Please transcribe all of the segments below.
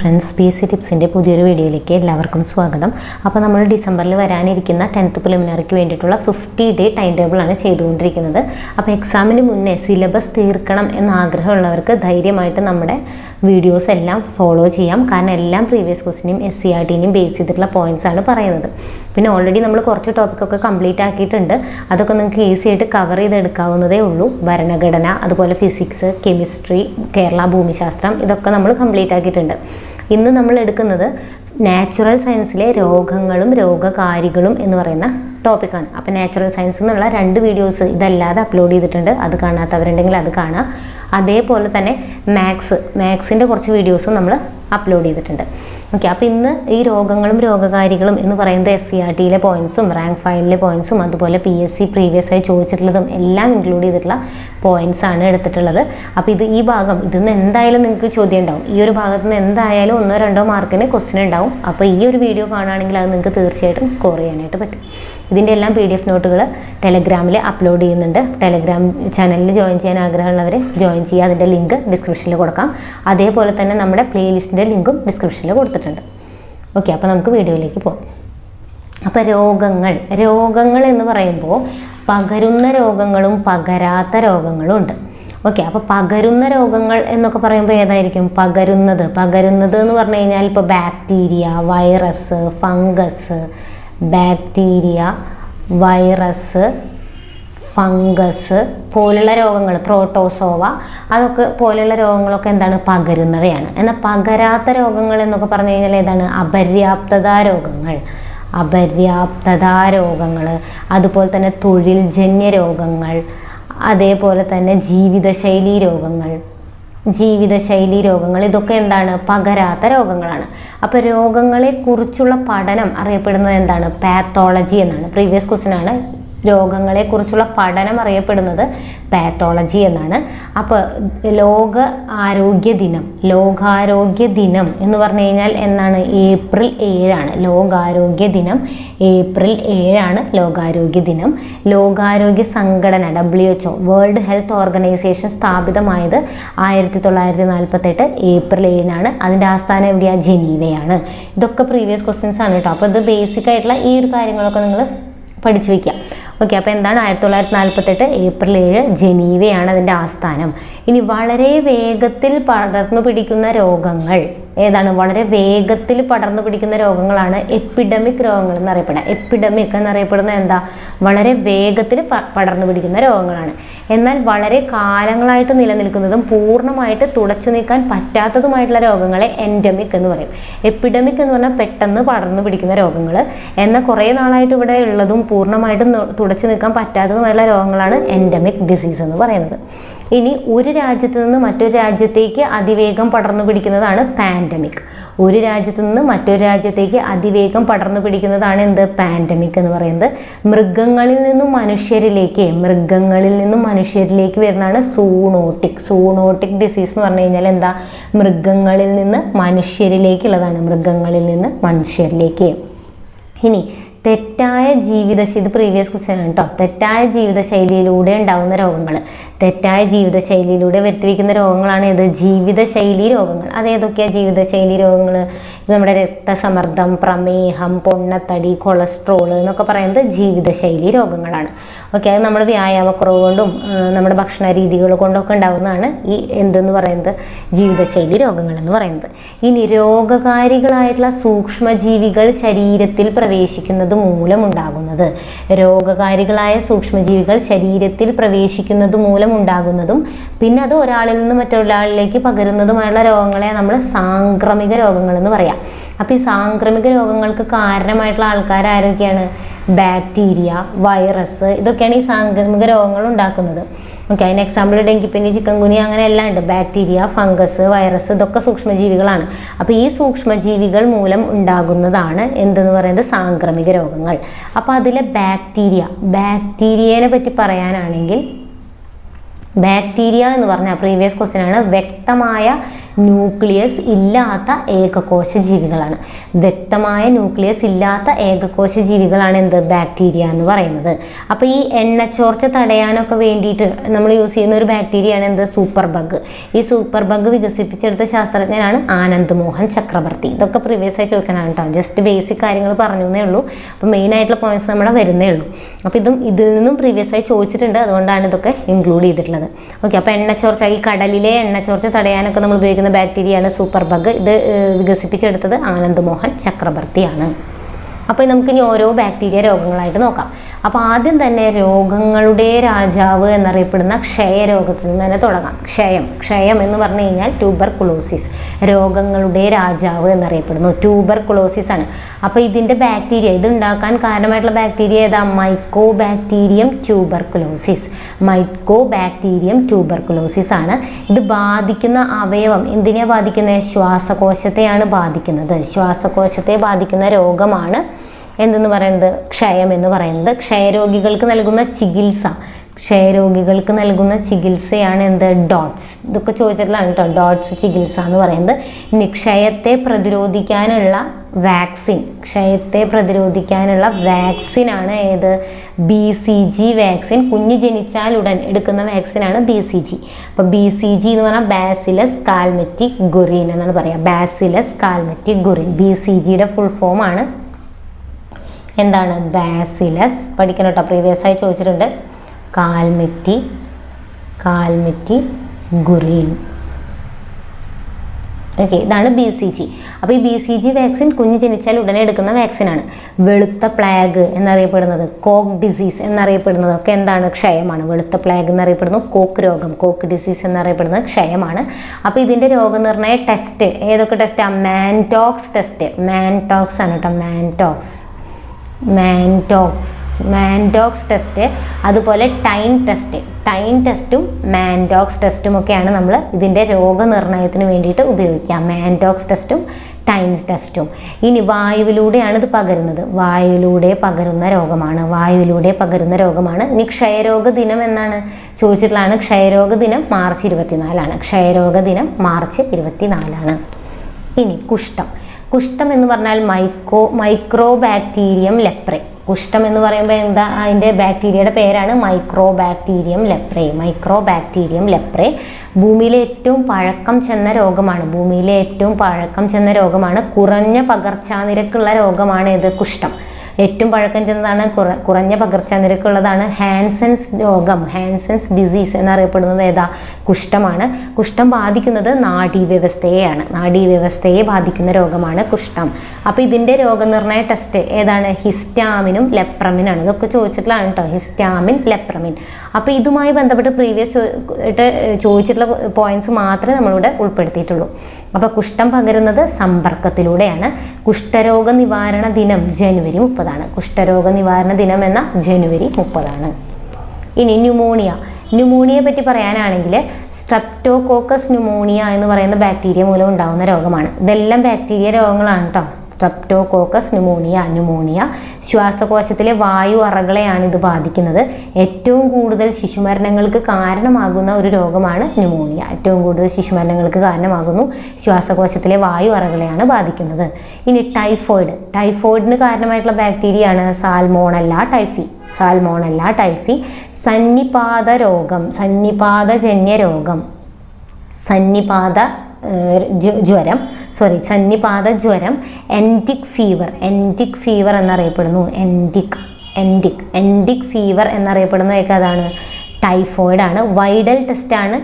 Friends, P S C ടിപ്സിൻ്റെ പുതിയൊരു വീഡിയോയിലേക്ക് എല്ലാവർക്കും സ്വാഗതം. അപ്പോൾ നമ്മൾ ഡിസംബറിൽ വരാനിരിക്കുന്ന 10th പ്രിലിമിനറിക്ക് വേണ്ടിയിട്ടുള്ള 50-day ടൈം ടേബിളാണ് ചെയ്തുകൊണ്ടിരിക്കുന്നത്. അപ്പോൾ എക്സാമിന് മുന്നേ സിലബസ് തീർക്കണം എന്ന ആഗ്രഹമുള്ളവർക്ക് ധൈര്യമായിട്ട് നമ്മുടെ വീഡിയോസ് എല്ലാം ഫോളോ ചെയ്യാം. കാരണം എല്ലാം പ്രീവിയസ് ക്വസ്റ്റിനെയും SCRTനെയും ബേസ് ചെയ്തിട്ടുള്ള പോയിന്റ്സ് ആണ് പറയുന്നത്. പിന്നെ ഓൾറെഡി നമ്മൾ കുറച്ച് ടോപ്പിക്കൊക്കെ കംപ്ലീറ്റ് ആക്കിയിട്ടുണ്ട്. അതൊക്കെ നിങ്ങൾക്ക് ഈസി ആയിട്ട് കവർ ചെയ്തെടുക്കാവുന്നതേ ഉള്ളൂ. ഭരണഘടന, അതുപോലെ ഫിസിക്സ്, കെമിസ്ട്രി, കേരള ഭൂമിശാസ്ത്രം, ഇതൊക്കെ നമ്മൾ കംപ്ലീറ്റ് ആക്കിയിട്ടുണ്ട്. ഇന്ന് നമ്മൾ എടുക്കുന്നത് നാച്ചുറൽ സയൻസിലെ രോഗങ്ങളും രോഗകാരികളും എന്ന് പറയുന്ന ടോപ്പിക്കാണ്. അപ്പോൾ നാച്ചുറൽ സയൻസ് എന്നുള്ള 2 വീഡിയോസ് ഇതല്ലാതെ അപ്ലോഡ് ചെയ്തിട്ടുണ്ട്. അത് കാണാത്തവരുണ്ടെങ്കിൽ അത് കാണുക. അതേപോലെ തന്നെ മാത്സിൻ്റെ കുറച്ച് വീഡിയോസും നമ്മൾ അപ്ലോഡ് ചെയ്തിട്ടുണ്ട്. ഓക്കെ, അപ്പോൾ ഇന്ന് ഈ രോഗങ്ങളും രോഗകാരികളും എന്ന് പറയുന്നത് SCRTയിലെ പോയിന്റ്സും റാങ്ക് ഫയലിലെ പോയിന്റ്സും അതുപോലെ PSC പ്രീവിയസ് ആയി ചോദിച്ചിട്ടുള്ളതും എല്ലാം ഇൻക്ലൂഡ് ചെയ്തിട്ടുള്ള പോയിന്റ്സ് ആണ് എടുത്തിട്ടുള്ളത്. അപ്പോൾ ഈ ഭാഗം ഇതിന്ന് എന്തായാലും നിങ്ങൾക്ക് ചോദ്യം ഉണ്ടാവും. ഈ ഒരു ഭാഗത്ത് നിന്ന് എന്തായാലും 1-2 മാർക്കിന് ക്വസ്റ്റ്യൻ ഉണ്ടാവും. അപ്പോൾ ഈ ഒരു വീഡിയോ കാണുകയാണെങ്കിൽ അത് നിങ്ങൾക്ക് തീർച്ചയായിട്ടും സ്കോർ ചെയ്യാനായിട്ട് പറ്റും. ഇതിൻ്റെ എല്ലാം PDF നോട്ടുകൾ ടെലഗ്രാമിൽ അപ്ലോഡ് ചെയ്യുന്നുണ്ട്. ടെലഗ്രാം ചാനലിൽ ജോയിൻ ചെയ്യാൻ ആഗ്രഹമുള്ളവർ ജോയിൻ ചെയ്യുക. അതിൻ്റെ ലിങ്ക് ഡിസ്ക്രിപ്ഷനിൽ കൊടുക്കാം. അതേപോലെ തന്നെ നമ്മുടെ പ്ലേലിസ്റ്റിൻ്റെ ലിങ്കും ഡിസ്ക്രിപ്ഷനിൽ കൊടുത്തിട്ടുണ്ട്. ഓക്കെ, അപ്പോൾ നമുക്ക് വീഡിയോയിലേക്ക് പോകാം. അപ്പോൾ രോഗങ്ങൾ എന്ന് പറയുമ്പോൾ പകരുന്ന രോഗങ്ങളും പകരാത്ത രോഗങ്ങളും ഉണ്ട്. ഓക്കെ, അപ്പോൾ പകരുന്ന രോഗങ്ങൾ എന്നൊക്കെ പറയുമ്പോൾ ഏതായിരിക്കും പകരുന്നത് എന്ന് പറഞ്ഞു കഴിഞ്ഞാൽ ഇപ്പോൾ ബാക്ടീരിയ, വൈറസ്, ഫംഗസ്, പോലുള്ള രോഗങ്ങൾ, പ്രോട്ടോസോവ, അതൊക്കെ പോലുള്ള രോഗങ്ങളൊക്കെ എന്താണ് പകരുന്നവയാണ്. എന്നാൽ പകരാത്ത രോഗങ്ങൾ എന്നൊക്കെ പറഞ്ഞു കഴിഞ്ഞാൽ ഏതാണ് അപര്യാപ്തതാ രോഗങ്ങൾ, അതുപോലെ തന്നെ തൊഴിൽജന്യ രോഗങ്ങൾ, അതേപോലെ തന്നെ ജീവിതശൈലി രോഗങ്ങൾ, ഇതൊക്കെ എന്താണ് പകരാത്ത രോഗങ്ങളാണ്. അപ്പോൾ രോഗങ്ങളെ കുറിച്ചുള്ള പഠനം അറിയപ്പെടുന്നത് എന്താണ് പാത്തോളജി എന്നാണ്. പ്രീവിയസ് ക്വസ്റ്റ്യൻ ആണ്. രോഗങ്ങളെക്കുറിച്ചുള്ള പഠനം അറിയപ്പെടുന്നത് പാത്തോളജി എന്നാണ്. അപ്പോൾ ലോകാരോഗ്യ ദിനം എന്ന് പറഞ്ഞു കഴിഞ്ഞാൽ എന്നാണ് April 7 ആണ്. ലോകാരോഗ്യ ദിനം April 7 ആണ് ലോകാരോഗ്യ ദിനം. ലോകാരോഗ്യ സംഘടന WHO, വേൾഡ് ഹെൽത്ത് ഓർഗനൈസേഷൻ സ്ഥാപിതമായത് 1948 April 7 അതിൻ്റെ ആസ്ഥാനം എവിടെയാണ്? ജനീവയാണ്. ഇതൊക്കെ പ്രീവിയസ് ക്വസ്റ്റ്യൻസ് ആണ് കേട്ടോ. അപ്പോൾ ഇത് ബേസിക് ആയിട്ടുള്ള ഈ ഒരു കാര്യങ്ങളൊക്കെ നിങ്ങൾ പഠിച്ചു വയ്ക്കുക. ഓക്കെ, അപ്പോൾ എന്താണ് 1948 April 7 ജനീവയാണ് അതിൻ്റെ ആസ്ഥാനം. ഇനി വളരെ വേഗത്തിൽ പടർന്നു പിടിക്കുന്ന രോഗങ്ങൾ ഏതാണ്? വളരെ വേഗത്തിൽ പടർന്നു പിടിക്കുന്ന രോഗങ്ങളാണ് എപ്പിഡമിക് രോഗങ്ങൾ എന്നറിയപ്പെടുക. എപ്പിഡമിക് എന്നറിയപ്പെടുന്നത് എന്താ? വളരെ വേഗത്തിൽ പടർന്നു പിടിക്കുന്ന രോഗങ്ങളാണ്. എന്നാൽ വളരെ കാലങ്ങളായിട്ട് നിലനിൽക്കുന്നതും പൂർണ്ണമായിട്ട് തുടച്ചു നീക്കാൻ പറ്റാത്തതുമായിട്ടുള്ള രോഗങ്ങളെ എൻഡമിക് എന്ന് പറയും. എപ്പിഡമിക് എന്ന് പറഞ്ഞാൽ പെട്ടെന്ന് പടർന്നു പിടിക്കുന്ന രോഗങ്ങൾ. എന്നാൽ കുറേ നാളായിട്ട് ഇവിടെ ഉള്ളതും പൂർണ്ണമായിട്ടും തുടച്ചു നീക്കാൻ പറ്റാത്തതുമായിട്ടുള്ള രോഗങ്ങളാണ് എൻഡമിക് ഡിസീസ് എന്ന് പറയുന്നത്. ഇനി ഒരു രാജ്യത്ത് നിന്ന് മറ്റൊരു രാജ്യത്തേക്ക് അതിവേഗം പടർന്നു പിടിക്കുന്നതാണ് പാൻഡമിക്. ഒരു രാജ്യത്ത് നിന്ന് മറ്റൊരു രാജ്യത്തേക്ക് അതിവേഗം പടർന്നു പിടിക്കുന്നതാണ് എന്ത്? പാൻഡമിക് എന്ന് പറയുന്നത്. മൃഗങ്ങളിൽ നിന്നും മനുഷ്യരിലേക്ക് വരുന്നതാണ് സൂണോട്ടിക് ഡിസീസ് എന്ന് പറഞ്ഞു കഴിഞ്ഞാൽ എന്താ? മൃഗങ്ങളിൽ നിന്ന് മനുഷ്യരിലേക്കുള്ളതാണ്. ഇനി തെറ്റായ ജീവിതശൈലി, ഇത് പ്രീവിയസ് ക്വസ്റ്റ്യൻ ആണ് കേട്ടോ. തെറ്റായ ജീവിതശൈലിയിലൂടെ ഉണ്ടാകുന്ന രോഗങ്ങൾ, തെറ്റായ ജീവിതശൈലിയിലൂടെ വരുത്തിവെക്കുന്ന രോഗങ്ങളാണ് ഇത് ജീവിതശൈലി രോഗങ്ങൾ. അതേതൊക്കെയാണ് ജീവിതശൈലി രോഗങ്ങൾ? നമ്മുടെ രക്തസമ്മർദ്ദം, പ്രമേഹം, പൊണ്ണത്തടി, കൊളസ്ട്രോൾ എന്നൊക്കെ പറയുന്നത് ജീവിതശൈലി രോഗങ്ങളാണ്. ഓക്കെ, അത് നമ്മുടെ വ്യായാമക്കുറവ് കൊണ്ടും നമ്മുടെ ഭക്ഷണ രീതികൾ കൊണ്ടൊക്കെ ഉണ്ടാകുന്നതാണ് ഈ എന്തെന്ന് പറയുന്നത് ജീവിതശൈലി രോഗങ്ങൾ എന്ന് പറയുന്നത്. ഇനി രോഗകാരികളായിട്ടുള്ള സൂക്ഷ്മജീവികൾ ശരീരത്തിൽ പ്രവേശിക്കുന്നത് മൂലമുണ്ടാകുന്നത്, രോഗകാരികളായ സൂക്ഷ്മജീവികൾ ശരീരത്തിൽ പ്രവേശിക്കുന്നത് മൂലമുണ്ടാകുന്നതും പിന്നെ അത് ഒരാളിൽ നിന്ന് മറ്റൊരാളിലേക്ക് പകരുന്നതുമായുള്ള രോഗങ്ങളെ നമ്മൾ സാംക്രമിക രോഗങ്ങൾ എന്ന് പറയാം. അപ്പോൾ ഈ സാംക്രമിക രോഗങ്ങൾക്ക് കാരണമായിട്ടുള്ള ആൾക്കാർ ആരൊക്കെയാണ്? ബാക്ടീരിയ, വൈറസ്, ഇതൊക്കെയാണ് ഈ സാംക്രമിക രോഗങ്ങൾ ഉണ്ടാക്കുന്നത്. ഓക്കെ, അതിന് എക്സാമ്പിൾ ഡെങ്കിപ്പനി, ചിക്കൻ ഗുനിയ അങ്ങനെ എല്ലാം ഉണ്ട്. ബാക്ടീരിയ, ഫംഗസ്, വൈറസ്, ഇതൊക്കെ സൂക്ഷ്മജീവികളാണ്. അപ്പോൾ ഈ സൂക്ഷ്മജീവികൾ മൂലം ഉണ്ടാകുന്നതാണ് എന്തെന്ന് പറയുന്നത് സാംക്രമിക രോഗങ്ങൾ. അപ്പോൾ അതിലെ ബാക്ടീരിയനെ പറ്റി പറയാനാണെങ്കിൽ ബാക്ടീരിയ എന്ന് പറഞ്ഞാൽ പ്രീവിയസ് ക്വസ്റ്റ്യൻ ആണ്. വ്യക്തമായ ന്യൂക്ലിയസ് ഇല്ലാത്ത ഏകകോശ ജീവികളാണ്. വ്യക്തമായ ന്യൂക്ലിയസ് ഇല്ലാത്ത ഏകകോശ ജീവികളാണ് എന്ത്? ബാക്ടീരിയ എന്ന് പറയുന്നത്. അപ്പോൾ ഈ എണ്ണച്ചോർച്ച തടയാനൊക്കെ വേണ്ടിയിട്ട് നമ്മൾ യൂസ് ചെയ്യുന്ന ഒരു ബാക്ടീരിയയാണ് എന്ത്? Super bug. ഈ സൂപ്പർ ബഗ് വികസിപ്പിച്ചെടുത്ത ശാസ്ത്രജ്ഞനാണ് ആനന്ദ് മോഹൻ ചക്രവർത്തി. ഇതൊക്കെ പ്രീവിയസ് ആയി ചോദിക്കാനാണ് കേട്ടോ. ജസ്റ്റ് ബേസിക് കാര്യങ്ങൾ പറഞ്ഞു എന്നേ ഉള്ളൂ. അപ്പോൾ മെയിൻ ആയിട്ടുള്ള പോയിന്റ്സ് നമ്മുടെ വരുന്നേ ഉള്ളൂ. അപ്പോൾ ഇതിൽ നിന്നും പ്രീവിയസ് ആയി ചോദിച്ചിട്ടുണ്ട്, അതുകൊണ്ടാണ് ഇതൊക്കെ ഇൻക്ലൂഡ് ചെയ്തിട്ടുള്ളത്. ഓക്കെ, അപ്പോൾ എണ്ണച്ചോർച്ച, ഈ കടലിലെ എണ്ണച്ചോർച്ച തടയാനൊക്കെ നമ്മൾ ഉപയോഗിക്കുന്ന ബാക്ടീരിയയാണ് സൂപ്പർ ബഗ്. ഇത് വികസിപ്പിച്ചെടുത്തത് ആനന്ദ് മോഹൻ ചക്രവർത്തിയാണ്. അപ്പോൾ നമുക്ക് ഇനി ഓരോ ബാക്ടീരിയ രോഗങ്ങളായിട്ട് നോക്കാം. അപ്പോൾ ആദ്യം തന്നെ രോഗങ്ങളുടെ രാജാവ് എന്നറിയപ്പെടുന്ന ക്ഷയരോഗത്തിൽ നിന്ന് തന്നെ തുടങ്ങാം. ക്ഷയം എന്ന് പറഞ്ഞു കഴിഞ്ഞാൽ ട്യൂബർകുലോസിസ്. രോഗങ്ങളുടെ രാജാവ് എന്നറിയപ്പെടുന്നു ട്യൂബർകുലോസിസ് ആണ്. അപ്പോൾ ഇതിൻ്റെ ബാക്ടീരിയ, ഇത് ഉണ്ടാക്കാൻ കാരണമായിട്ടുള്ള ബാക്ടീരിയ ഏതാ? Mycobacterium tuberculosis. മൈക്കോബാക്ടീരിയം ട്യൂബർകുലോസിസ് ആണ്. ഇത് ബാധിക്കുന്ന അവയവം എന്തിനെയാണ് ബാധിക്കുന്നത്? ശ്വാസകോശത്തെയാണ് ബാധിക്കുന്നത്. ശ്വാസകോശത്തെ ബാധിക്കുന്ന രോഗമാണ് എന്തെന്ന് പറയുന്നത്? ക്ഷയം എന്ന് പറയുന്നത്. ക്ഷയരോഗികൾക്ക് നൽകുന്ന ചികിത്സയാണ് എന്ത്? ഡോട്ട്സ്. ഇതൊക്കെ ചോദിച്ചിട്ടുള്ളതാണ് കേട്ടോ, ഡോട്ട്സ് ചികിത്സ എന്ന് പറയുന്നത്. ഇനി ക്ഷയത്തെ പ്രതിരോധിക്കാനുള്ള വാക്സിനാണ് ഏത്? BCG vaccine. കുഞ്ഞ് ജനിച്ചാലുടൻ എടുക്കുന്ന വാക്സിനാണ് BCG. അപ്പോൾ BCG എന്ന് പറഞ്ഞാൽ ബാസിലസ് കാൽമെറ്റിക് ഗുറിൻ എന്നാണ് പറയുക. ബാസിലസ് കാൽമെറ്റിക് ഗുറിൻ BCGയുടെ ഫുൾ ഫോം ആണ് എന്താണ്? ബാസിലസ്. പഠിക്കണം കേട്ടോ, പ്രീവിയസ് ആയി ചോദിച്ചിട്ടുണ്ട്. കാൽമെറ്റി ഗുറിൻ. ഓക്കെ, ഇതാണ് BCG. അപ്പോൾ ഈ BCG വാക്സിൻ കുഞ്ഞ് ജനിച്ചാൽ ഉടനെ എടുക്കുന്ന വാക്സിനാണ്. വെളുത്ത പ്ലാഗ് എന്നറിയപ്പെടുന്നത്, കോക്ക് ഡിസീസ് എന്നറിയപ്പെടുന്നത് ഒക്കെ എന്താണ്? ക്ഷയമാണ്. വെളുത്ത പ്ലാഗ് എന്നറിയപ്പെടുന്നു കോക്ക് രോഗം. കോക്ക് ഡിസീസ് എന്നറിയപ്പെടുന്നത് ക്ഷയമാണ്. അപ്പോൾ ഇതിൻ്റെ രോഗനിർണയ ടെസ്റ്റ് ഏതൊക്കെ ടെസ്റ്റാണ്? മാൻടോക്സ് ടെസ്റ്റ്. മാൻടോക്സ് ആണ് കേട്ടോ, മാൻടോക്സ് ടെസ്റ്റ്. അതുപോലെ ടൈൻ ടെസ്റ്റും മാൻടോക്സ് ടെസ്റ്റും ഒക്കെയാണ് നമ്മൾ ഇതിൻ്റെ രോഗനിർണയത്തിന് വേണ്ടിയിട്ട് ഉപയോഗിക്കുക. മാൻടോക്സ് ടെസ്റ്റും ടൈൻസ് ടെസ്റ്റും. ഇനി വായുവിലൂടെയാണ് ഇത് പകരുന്നത്. വായുവിലൂടെ പകരുന്ന രോഗമാണ്. ഇനി ക്ഷയരോഗ ദിനം എന്നാണ് ചോദിച്ചിട്ടുള്ളതാണ്. ക്ഷയരോഗ ദിനം മാർച്ച് 24ആണ്. ഇനി കുഷ്ഠം എന്ന് പറഞ്ഞാൽ മൈക്രോബാക്ടീരിയം ലെപ്രേ. കുഷ്ഠം എന്ന് പറയുമ്പോൾ എന്താ? അതിൻ്റെ ബാക്ടീരിയയുടെ പേരാണ് മൈക്രോബാക്ടീരിയം ലെപ്രേ. ഭൂമിയിലെ ഏറ്റവും പഴക്കം ചെന്ന രോഗമാണ്. കുറഞ്ഞ പകർച്ചാനിരക്കുള്ള രോഗമാണ് ഇത്? കുഷ്ഠം. ഏറ്റവും പഴക്കം ചെന്നതാണ്, കുറഞ്ഞ പകർച്ചാനിരക്കുള്ളതാണ് ഹാൻസൻസ് രോഗം. ഹാൻസൻസ് ഡിസീസ് എന്നറിയപ്പെടുന്നത് ഏതാ? കുഷ്ഠമാണ്. കുഷ്ഠം ബാധിക്കുന്നത് നാഡീവ്യവസ്ഥയെ ബാധിക്കുന്ന രോഗമാണ് കുഷ്ഠം. അപ്പോൾ ഇതിൻ്റെ രോഗനിർണയ ടെസ്റ്റ് ഏതാണ്? ഹിസ്റ്റാമിനും ലെപ്രമിനാണ്. ഇതൊക്കെ ചോദിച്ചിട്ടുള്ളതാണ് കേട്ടോ, ഹിസ്റ്റാമിൻ, ലെപ്രമിൻ. അപ്പോൾ ഇതുമായി ബന്ധപ്പെട്ട് പ്രീവിയസ് ചോദിച്ചിട്ടുള്ള പോയിന്റ്സ് മാത്രമേ നമ്മളിവിടെ ഉൾപ്പെടുത്തിയിട്ടുള്ളൂ. അപ്പോൾ കുഷ്ഠം പകരുന്നത് സമ്പർക്കത്തിലൂടെയാണ്. കുഷ്ഠരോഗ നിവാരണ ദിനം ജനുവരി 30ആണ്. കുഷ്ഠരോഗ നിവാരണ ദിനം എന്ന ജനുവരി 30ആണ്. ഇനി ന്യൂമോണിയയെ പറ്റി പറയാനാണെങ്കിൽ സ്ട്രെപ്റ്റോകോക്കസ് ന്യൂമോണിയ എന്ന് പറയുന്ന ബാക്ടീരിയ മൂലം ഉണ്ടാകുന്ന രോഗമാണ്. ഇതെല്ലാം ബാക്ടീരിയ രോഗങ്ങളാണ് കേട്ടോ. സ്ട്രെപ്റ്റോകോക്കസ് ന്യൂമോണിയ ശ്വാസകോശത്തിലെ വായു അറകളെയാണ് ഇത് ബാധിക്കുന്നത്. ഏറ്റവും കൂടുതൽ ശിശുമരണങ്ങൾക്ക് കാരണമാകുന്ന ഒരു രോഗമാണ് ന്യൂമോണിയ. ശ്വാസകോശത്തിലെ വായു അറകളെയാണ് ബാധിക്കുന്നത്. ഇനി ടൈഫോയിഡിന് കാരണമായിട്ടുള്ള ബാക്ടീരിയയാണ് സാൽമോണല്ല ടൈഫി. സന്നിപാതജന്യ രോഗം, സന്നിപാത ജ്വരം, എൻഡിക് ഫീവർ എന്നറിയപ്പെടുന്നു. എൻഡിക് ഫീവർ എന്നറിയപ്പെടുന്ന ഏതാണ്? ടൈഫോയിഡ് ആണ്. വൈഡൽ ടെസ്റ്റ് ആണ്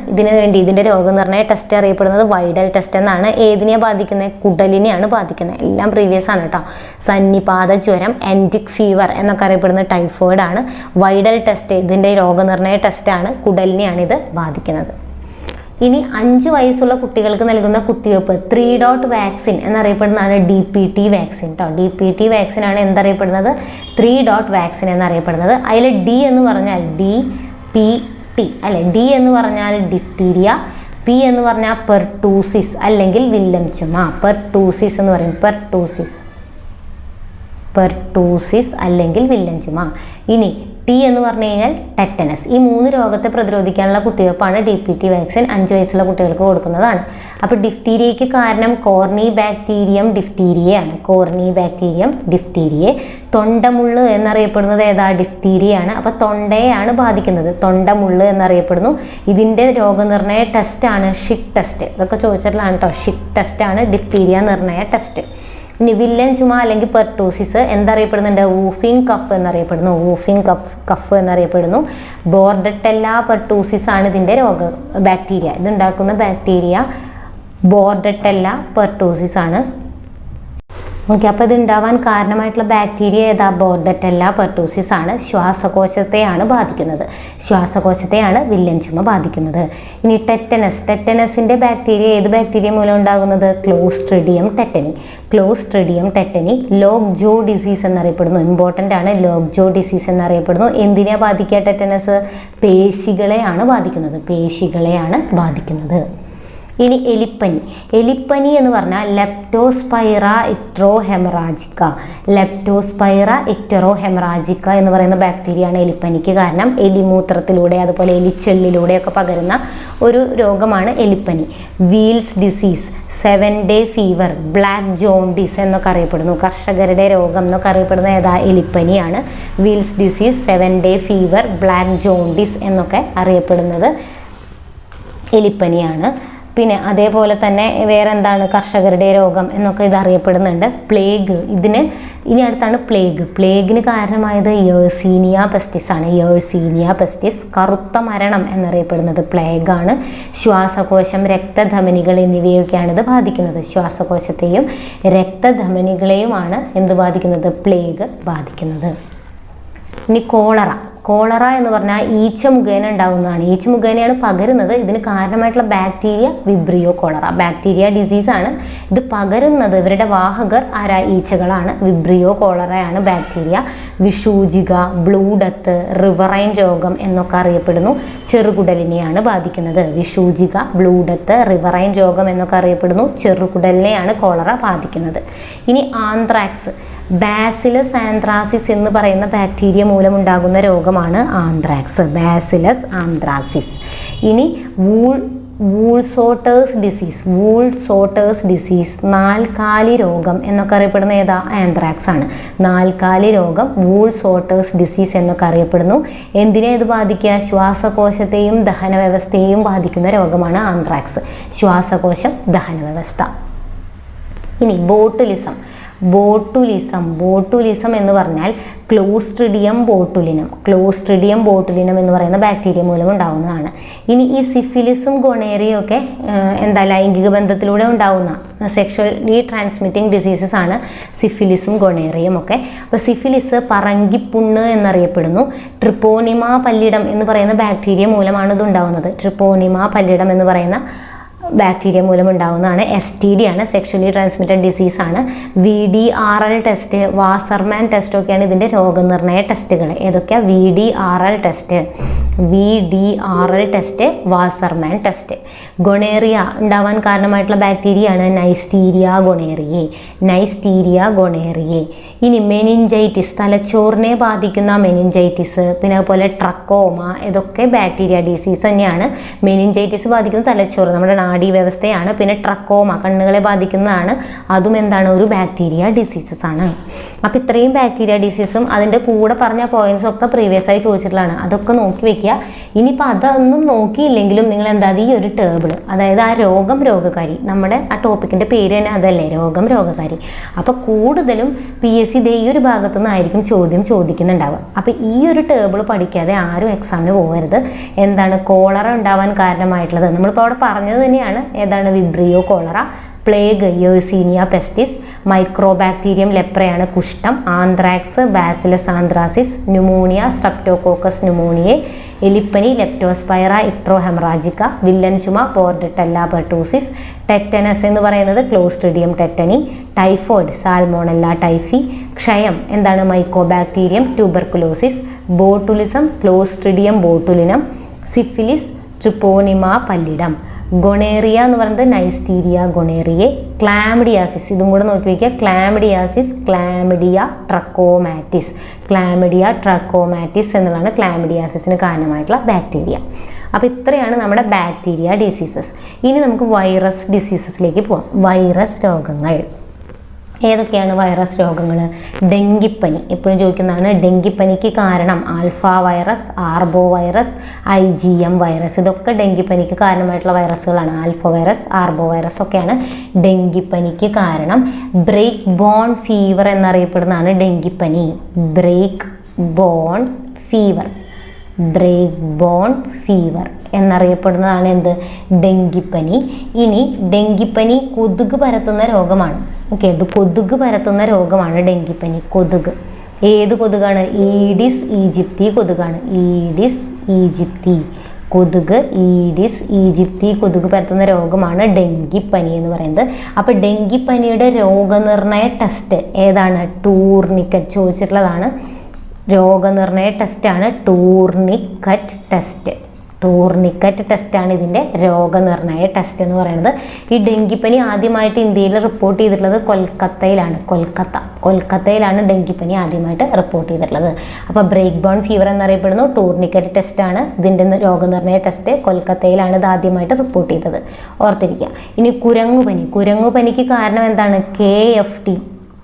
ഇതിൻ്റെ രോഗനിർണയ ടെസ്റ്റ് അറിയപ്പെടുന്നത് വൈഡൽ ടെസ്റ്റ് എന്നാണ്. ഏതിനെയാണ് ബാധിക്കുന്നത്? കുടലിനെയാണ് ബാധിക്കുന്നത്. എല്ലാം പ്രീവിയസ് ആണ് കേട്ടോ. സന്നിപാത ജ്വരം, എൻഡിക് ഫീവർ എന്നൊക്കെ അറിയപ്പെടുന്നത് ടൈഫോയിഡ് ആണ്. വൈഡൽ ടെസ്റ്റ് ഇതിൻ്റെ രോഗനിർണയ ടെസ്റ്റാണ്. കുടലിനെയാണ് ഇത് ബാധിക്കുന്നത്. ഇനി 5 വയസ്സുള്ള കുട്ടികൾക്ക് നൽകുന്ന കുത്തിവെപ്പ് 3 ഡോട്ട് വാക്സിൻ എന്നറിയപ്പെടുന്നതാണ് DPT വാക്സിൻ കേട്ടോ. DPT വാക്സിൻ ആണ് എന്തറിയപ്പെടുന്നത്? 3 ഡോട്ട് വാക്സിൻ എന്നറിയപ്പെടുന്നത്. അതിൽ D എന്ന് പറഞ്ഞാൽ DPT അല്ലെ. D എന്ന് പറഞ്ഞാൽ ഡിഫ്തീരിയ, P എന്ന് പറഞ്ഞാൽ പെർട്ടൂസിസ് അല്ലെങ്കിൽ വില്ലൻ ചുമ. പെർട്ടൂസിസ് എന്ന് പറയും, പെർട്ടൂസിസ് അല്ലെങ്കിൽ വില്ലൻ ചുമ. ഇനി ടി എന്ന് പറഞ്ഞു കഴിഞ്ഞാൽ ടെറ്റനസ്. ഈ 3 രോഗത്തെ പ്രതിരോധിക്കാനുള്ള കുത്തിവയ്പ്പാണ് DPT വാക്സിൻ 5 വയസ്സുള്ള കുട്ടികൾക്ക് കൊടുക്കുന്നതാണ്. അപ്പോൾ ഡിഫ്തീരിയയ്ക്ക് കാരണം കോർണി ബാക്ടീരിയം ഡിഫ്തീരിയയാണ്. Corynebacterium diphtheria. തൊണ്ടമുള്ള് എന്നറിയപ്പെടുന്നത് ഏതാ? ഡിഫ്തീരിയാണ്. അപ്പോൾ തൊണ്ടയെയാണ് ബാധിക്കുന്നത്. തൊണ്ടമുള്ള് എന്നറിയപ്പെടുന്നു. ഇതിൻ്റെ രോഗനിർണയ ടെസ്റ്റാണ് ഷിക് ടെസ്റ്റ്. ഇതൊക്കെ ചോദിച്ചിട്ടുള്ളതാണ് കേട്ടോ. ഷിക് ടെസ്റ്റാണ് ഡിഫ്തീരിയ നിർണയ ടെസ്റ്റ്. ഇനി വില്ലൻ ചുമ അല്ലെങ്കിൽ പെർട്ടൂസിസ് എന്തറിയപ്പെടുന്നുണ്ട്? വൂഫിംഗ് കഫ് എന്നറിയപ്പെടുന്നു. വൂഫിംഗ് കഫ് എന്നറിയപ്പെടുന്നു. ബോർഡറ്റെല്ല പെർട്ടൂസിസ് ആണ് ഇതിൻ്റെ ബാക്ടീരിയ. ഇതുണ്ടാക്കുന്ന ബാക്ടീരിയ ബോർഡറ്റെല്ല പെർട്ടൂസിസ് ആണ്. ഓക്കെ, അപ്പോൾ ഇത് ഉണ്ടാവാൻ കാരണമായിട്ടുള്ള ബാക്ടീരിയ ഏതാ? ബോർഡറ്റെല്ല പെർട്ടൂസിസ് ആണ്. ശ്വാസകോശത്തെയാണ് ബാധിക്കുന്നത്. ശ്വാസകോശത്തെയാണ് വില്ലൻ ചുമ ബാധിക്കുന്നത്. ഇനി ടെറ്റനസ്. ടെറ്റനസിൻ്റെ ബാക്ടീരിയ ഏത് ബാക്ടീരിയ മൂലം ഉണ്ടാകുന്നത്? Clostridium tetani. Clostridium tetani lock jaw disease എന്നറിയപ്പെടുന്നു. ഇമ്പോർട്ടൻ്റ് ആണ്. ലോക്ക് ജോ ഡിസീസ് എന്നറിയപ്പെടുന്നു. എന്തിനെയാണ് ബാധിക്കുക ടെറ്റനസ്? പേശികളെയാണ് ബാധിക്കുന്നത്. പേശികളെയാണ് ബാധിക്കുന്നത്. ഇനി എലിപ്പനി. എലിപ്പനി എന്ന് പറഞ്ഞാൽ ലെപ്റ്റോസ്പൈറ ഇക്ട്രോഹെമറാജിക്ക. ലെപ്റ്റോസ്പൈറ ഇക്ട്രോഹെമറാജിക്ക എന്ന് പറയുന്ന ബാക്ടീരിയയാണ് എലിപ്പനിക്ക് കാരണം. എലിമൂത്രത്തിലൂടെ അതുപോലെ എലിച്ചെള്ളിലൂടെയൊക്കെ പകരുന്ന ഒരു രോഗമാണ് എലിപ്പനി. Weil's disease, 7 day fever, black jaundice എന്നൊക്കെ അറിയപ്പെടുന്നു. കർഷകരുടെ രോഗം എന്നൊക്കെ അറിയപ്പെടുന്ന ഏതാ? എലിപ്പനിയാണ്. Weil's disease, 7 day fever, black jaundice എന്നൊക്കെ അറിയപ്പെടുന്നത് എലിപ്പനിയാണ്. പിന്നെ അതേപോലെ തന്നെ വേറെ എന്താണ്? കർഷകരുടെ രോഗം എന്നൊക്കെ ഇത് അറിയപ്പെടുന്നുണ്ട്. പ്ലേഗ്. ഇനി അടുത്താണ് പ്ലേഗ്. പ്ലേഗിന് കാരണമായത് യേഴ്സീനിയ പെസ്റ്റിസ് ആണ്. യേഴ്സീനിയ പെസ്റ്റിസ്. കറുത്ത മരണം എന്നറിയപ്പെടുന്നത് പ്ലേഗാണ്. ശ്വാസകോശം, രക്തധമനികൾ എന്നിവയൊക്കെയാണ് ഇത് ബാധിക്കുന്നത്. ശ്വാസകോശത്തെയും രക്തധമനികളെയുമാണ് എന്ത് ബാധിക്കുന്നത്? പ്ലേഗ് ബാധിക്കുന്നത്. ഇനി കോളറ. കോളറ എന്ന് പറഞ്ഞാൽ ഈച്ച മുഖേന ഉണ്ടാകുന്നതാണ്. ഈച്ച മുഖേനയാണ് പകരുന്നത്. ഇതിന് കാരണമായിട്ടുള്ള ബാക്ടീരിയ വിബ്രിയോ കോളറ. ബാക്ടീരിയ ഡിസീസാണ്. ഇത് പകരുന്നത്, ഇവരുടെ വാഹകർ ആരാ? ഈച്ചകളാണ്. വിബ്രിയോ കോളറയാണ് ബാക്ടീരിയ. വിഷൂജിക, ബ്ലൂ ഡെത്ത്, റിവറൈൻ രോഗം എന്നൊക്കെ അറിയപ്പെടുന്നു. ചെറുകുടലിനെയാണ് ബാധിക്കുന്നത്. വിഷൂജിക, ബ്ലൂ ഡെത്ത്, റിവറൈൻ രോഗം എന്നൊക്കെ അറിയപ്പെടുന്നു. ചെറുകുടലിനെയാണ് കോളറ ബാധിക്കുന്നത്. ഇനി ആന്ത്രാക്സ്. ബാസിലസ് ആന്ത്രാസിസ് എന്ന് പറയുന്ന ബാക്ടീരിയ മൂലമുണ്ടാകുന്ന രോഗമാണ് ആന്ത്രാക്സ്. Bacillus anthracis. ഇനി വൂൾസോട്ടേഴ്സ് ഡിസീസ്. വൂൾസോട്ടേഴ്സ് ഡിസീസ്, നാൽക്കാലി രോഗം എന്നൊക്കെ അറിയപ്പെടുന്ന ഏതാ? ആന്ത്രാക്സ് ആണ്. നാൽക്കാലി രോഗം, വൂൾസോട്ടേഴ്സ് ഡിസീസ് എന്നൊക്കെ അറിയപ്പെടുന്നു. എന്തിനെ ഇത് ബാധിക്കുക? ശ്വാസകോശത്തെയും ദഹന വ്യവസ്ഥയെയും ബാധിക്കുന്ന രോഗമാണ് ആന്ത്രാക്സ്. ശ്വാസകോശം, ദഹന വ്യവസ്ഥ. ഇനി ബോട്ടുലിസം. ബോട്ടുലിസം എന്ന് പറഞ്ഞാൽ ക്ലോസ്ട്രിഡിയം ബോട്ടുലിനം. ക്ലോസ്ട്രിഡിയം ബോട്ടുലിനം എന്ന് പറയുന്ന ബാക്ടീരിയ മൂലം ഉണ്ടാകുന്നതാണ്. ഇനി ഈ സിഫിലിസും ഗൊണേറിയയും ഒക്കെ ലൈംഗിക ബന്ധത്തിലൂടെ ഉണ്ടാകുന്ന സെക്ഷലി ട്രാൻസ്മിറ്റിംഗ് ഡിസീസസ് ആണ് സിഫിലിസും ഗൊണേറിയയും ഒക്കെ. അപ്പോൾ സിഫിലിസ് പറങ്കിപ്പുണ്ണ് എന്നറിയപ്പെടുന്നു. ട്രിപ്പോണിമ പല്ലിടം എന്ന് പറയുന്ന ബാക്ടീരിയ മൂലമാണ് ഇത് ഉണ്ടാകുന്നത്. ട്രിപ്പോണിമ പല്ലിടം എന്ന് പറയുന്ന ബാക്ടീരിയ മൂലം ഉണ്ടാകുന്നതാണ്. STD ആണ്. സെക്ഷലി ട്രാൻസ്മിറ്റഡ് ഡിസീസ് ആണ്. VDRL ടെസ്റ്റ്, വാസർമാൻ ടെസ്റ്റ് ഒക്കെയാണ് ഇതിൻ്റെ രോഗനിർണയ ടെസ്റ്റുകൾ. ഏതൊക്കെയാണ്? VDRL test, Wassermann test. Gonorrhoea ഉണ്ടാവാൻ കാരണമായിട്ടുള്ള ബാക്ടീരിയയാണ് നൈസ്റ്റീരിയ ഗൊണേറിയെ. ഇനി മെനിഞ്ചൈറ്റിസ്, തലച്ചോറിനെ ബാധിക്കുന്ന മെനിഞ്ചൈറ്റിസ്, പിന്നെ അതുപോലെ ട്രക്കോമ, ഇതൊക്കെ ബാക്ടീരിയ ഡിസീസ് തന്നെയാണ്. മെനിഞ്ചൈറ്റിസ് ബാധിക്കുന്നത് തലച്ചോറ്, നമ്മുടെ നാഡീ വ്യവസ്ഥയാണ്. പിന്നെ ട്രക്കോമ കണ്ണുകളെ ബാധിക്കുന്നതാണ്. അതും എന്താണ്? ഒരു ബാക്ടീരിയ ഡിസീസസ് ആണ്. അപ്പോൾ ഇത്രയും ബാക്ടീരിയ ഡിസീസും അതിൻ്റെ കൂടെ പറഞ്ഞ പോയിന്റ്സ് ഒക്കെ പ്രീവിയസ് ആയി ചോദിച്ചിട്ടുള്ളതാണ്. അതൊക്കെ നോക്കി വെക്കുക. ഇനിയിപ്പോൾ അതൊന്നും നോക്കിയില്ലെങ്കിലും നിങ്ങൾ എന്താ ഈ ഒരു ടേബിൾ, അതായത് ആ രോഗകാരി, നമ്മുടെ ആ ടോപ്പിക്കിൻ്റെ പേര് തന്നെ അതല്ലേ, രോഗകാരി. അപ്പോൾ കൂടുതലും PSC ഈ ഒരു ഭാഗത്തു നിന്നായിരിക്കും ചോദ്യം ചോദിക്കുന്നുണ്ടാവുക. അപ്പോൾ ഈ ഒരു ടേബിൾ പഠിക്കാതെ ആരും എക്സാമിന് പോകരുത്. എന്താണ് കോളറ ഉണ്ടാവാൻ കാരണമായിട്ടുള്ളത്? നമ്മളിപ്പോൾ അവിടെ പറഞ്ഞത് തന്നെയാണ്. ഏതാണ്? Vibrio cholera. Plague, yersinia pestis. Mycobacterium ലെപ്രയാണ് കുഷ്ഠം. Anthrax, bacillus anthracis. Pneumonia, streptococcus pneumoniae. എലിപ്പനി, ലെപ്റ്റോസ്പൈറ ഇക്ട്രോഹെമറാജിക്ക. വില്ലൻ ചുമ, ബോർഡറ്റെല്ല പെർട്ടൂസിസ്. ടെറ്റനസ് എന്ന് പറയുന്നത് clostridium tetani. Typhoid, salmonella typhi. ക്ഷയം എന്താണ്? Mycobacterium tuberculosis. Botulism, clostridium botulinum. Syphilis, treponema pallidum. Gonorrhoea എന്ന് പറയുന്നത് നൈസ്റ്റീരിയ ഗൊണേറിയെ. ക്ലാമിഡിയാസിസ്, ഇതും കൂടെ നോക്കി വയ്ക്കുക. ക്ലാമിഡിയാസിസ്, ക്ലാമിഡിയ ട്രക്കോമാറ്റിസ്. ക്ലാമിഡിയ ട്രക്കോമാറ്റിസ് എന്നുള്ളതാണ് ക്ലാമിഡിയാസിസിന് കാരണമായിട്ടുള്ള ബാക്ടീരിയ. അപ്പോൾ ഇത്രയാണ് നമ്മുടെ ബാക്ടീരിയ ഡിസീസസ്. ഇനി നമുക്ക് വൈറസ് ഡിസീസസിലേക്ക് പോകാം. വൈറസ് രോഗങ്ങൾ ഏതൊക്കെയാണ്? വൈറസ് രോഗങ്ങൾ, ഡെങ്കിപ്പനി എപ്പോഴും ചോദിക്കുന്നതാണ്. ഡെങ്കിപ്പനിക്ക് കാരണം alpha virus, arbo virus, IgM virus, ഇതൊക്കെ ഡെങ്കിപ്പനിക്ക് കാരണമായിട്ടുള്ള വൈറസുകളാണ്. ആൽഫ വൈറസ്, ആർബോ വൈറസ് ഒക്കെയാണ് ഡെങ്കിപ്പനിക്ക് കാരണം. ബ്രേക്ക് ബോൺ ഫീവർ എന്നറിയപ്പെടുന്നതാണ് ഡെങ്കിപ്പനി. Break bone fever, break bone fever എന്നറിയപ്പെടുന്നതാണ് എന്ത്? ഡെങ്കിപ്പനി. ഇനി ഡെങ്കിപ്പനി കൊതുക് പരത്തുന്ന രോഗമാണ്. ഓക്കെ, ഇത് കൊതുക് പരത്തുന്ന രോഗമാണ് ഡെങ്കിപ്പനി. കൊതുക് ഏത് കൊതുകാണ്? ഈഡിസ് ഈജിപ്തി കൊതുകാണ്. ഈഡിസ് ഈജിപ്തി കൊതുക്, ഈഡിസ് ഈജിപ്തി കൊതുക് പരത്തുന്ന രോഗമാണ് ഡെങ്കിപ്പനി എന്ന് പറയുന്നത്. അപ്പോൾ ഡെങ്കിപ്പനിയുടെ രോഗനിർണയ ടെസ്റ്റ് ഏതാണ്? ടൂർണിക്കറ്റ് ചോദിച്ചിട്ടുള്ളതാണ്. രോഗനിർണയ ടെസ്റ്റാണ് ടൂർണിക്കറ്റ് ടെസ്റ്റ്. ടൂർണിക്കറ്റ് ടെസ്റ്റാണ് ഇതിൻ്റെ രോഗനിർണയ ടെസ്റ്റ് എന്ന് പറയുന്നത്. ഈ ഡെങ്കിപ്പനി ആദ്യമായിട്ട് ഇന്ത്യയിൽ റിപ്പോർട്ട് ചെയ്തിട്ടുള്ളത് കൊൽക്കത്തയിലാണ്. കൊൽക്കത്തയിലാണ് ഡെങ്കിപ്പനി ആദ്യമായിട്ട് റിപ്പോർട്ട് ചെയ്തിട്ടുള്ളത്. അപ്പോൾ ബ്രേക്ക് ബോൺ ഫീവർ എന്നറിയപ്പെടുന്നു. ടൂർണിക്കറ്റ് ടെസ്റ്റാണ് ഇതിൻ്റെ രോഗനിർണയ ടെസ്റ്റ്. കൊൽക്കത്തയിലാണ് ഇത് ആദ്യമായിട്ട് റിപ്പോർട്ട് ചെയ്തത്, ഓർത്തിരിക്കുക. ഇനി കുരങ്ങുപനി. കുരങ്ങുപനിക്ക് കാരണം എന്താണ്?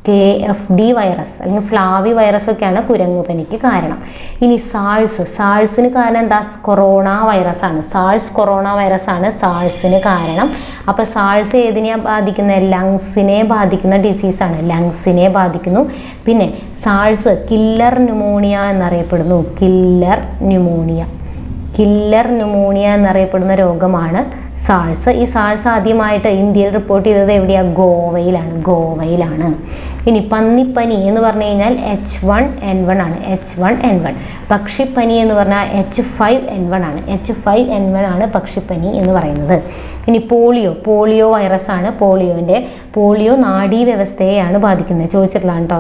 KFD വൈറസ് അല്ലെങ്കിൽ ഫ്ലാവി വൈറസ് ഒക്കെയാണ് കുരങ്ങുപനിക്ക് കാരണം. ഇനി സാൾസിന് കാരണം എന്താ? കൊറോണ വൈറസാണ്. കൊറോണ വൈറസാണ് സാൾസിന് കാരണം. അപ്പോൾ സാൾസ് ഏതിനെയാണ് ബാധിക്കുന്നത്? ലങ്സിനെ ബാധിക്കുന്ന ഡിസീസാണ്. ലങ്സിനെ ബാധിക്കുന്നു. പിന്നെ സാൾസ് കില്ലർ ന്യൂമോണിയ എന്നറിയപ്പെടുന്നു. കില്ലർ ന്യൂമോണിയ എന്നറിയപ്പെടുന്ന രോഗമാണ് സാൾസ്. ഈ സാൾസ് ആദ്യമായിട്ട് ഇന്ത്യയിൽ റിപ്പോർട്ട് ചെയ്തത് എവിടെയാണ്? ഗോവയിലാണ്. ഇനി പന്നിപ്പനി എന്ന് പറഞ്ഞു കഴിഞ്ഞാൽ H1N1 ആണ്. H1N1. പക്ഷിപ്പനി എന്ന് പറഞ്ഞാൽ H5N1 ആണ്. H5N1 ആണ് പക്ഷിപ്പനി എന്ന് പറയുന്നത്. ഇനി പോളിയോ വൈറസ് ആണ്. പോളിയോ നാഡീവ്യവസ്ഥയെയാണ് ബാധിക്കുന്നത്. ചോദിച്ചിട്ടുള്ളതാണ് കേട്ടോ.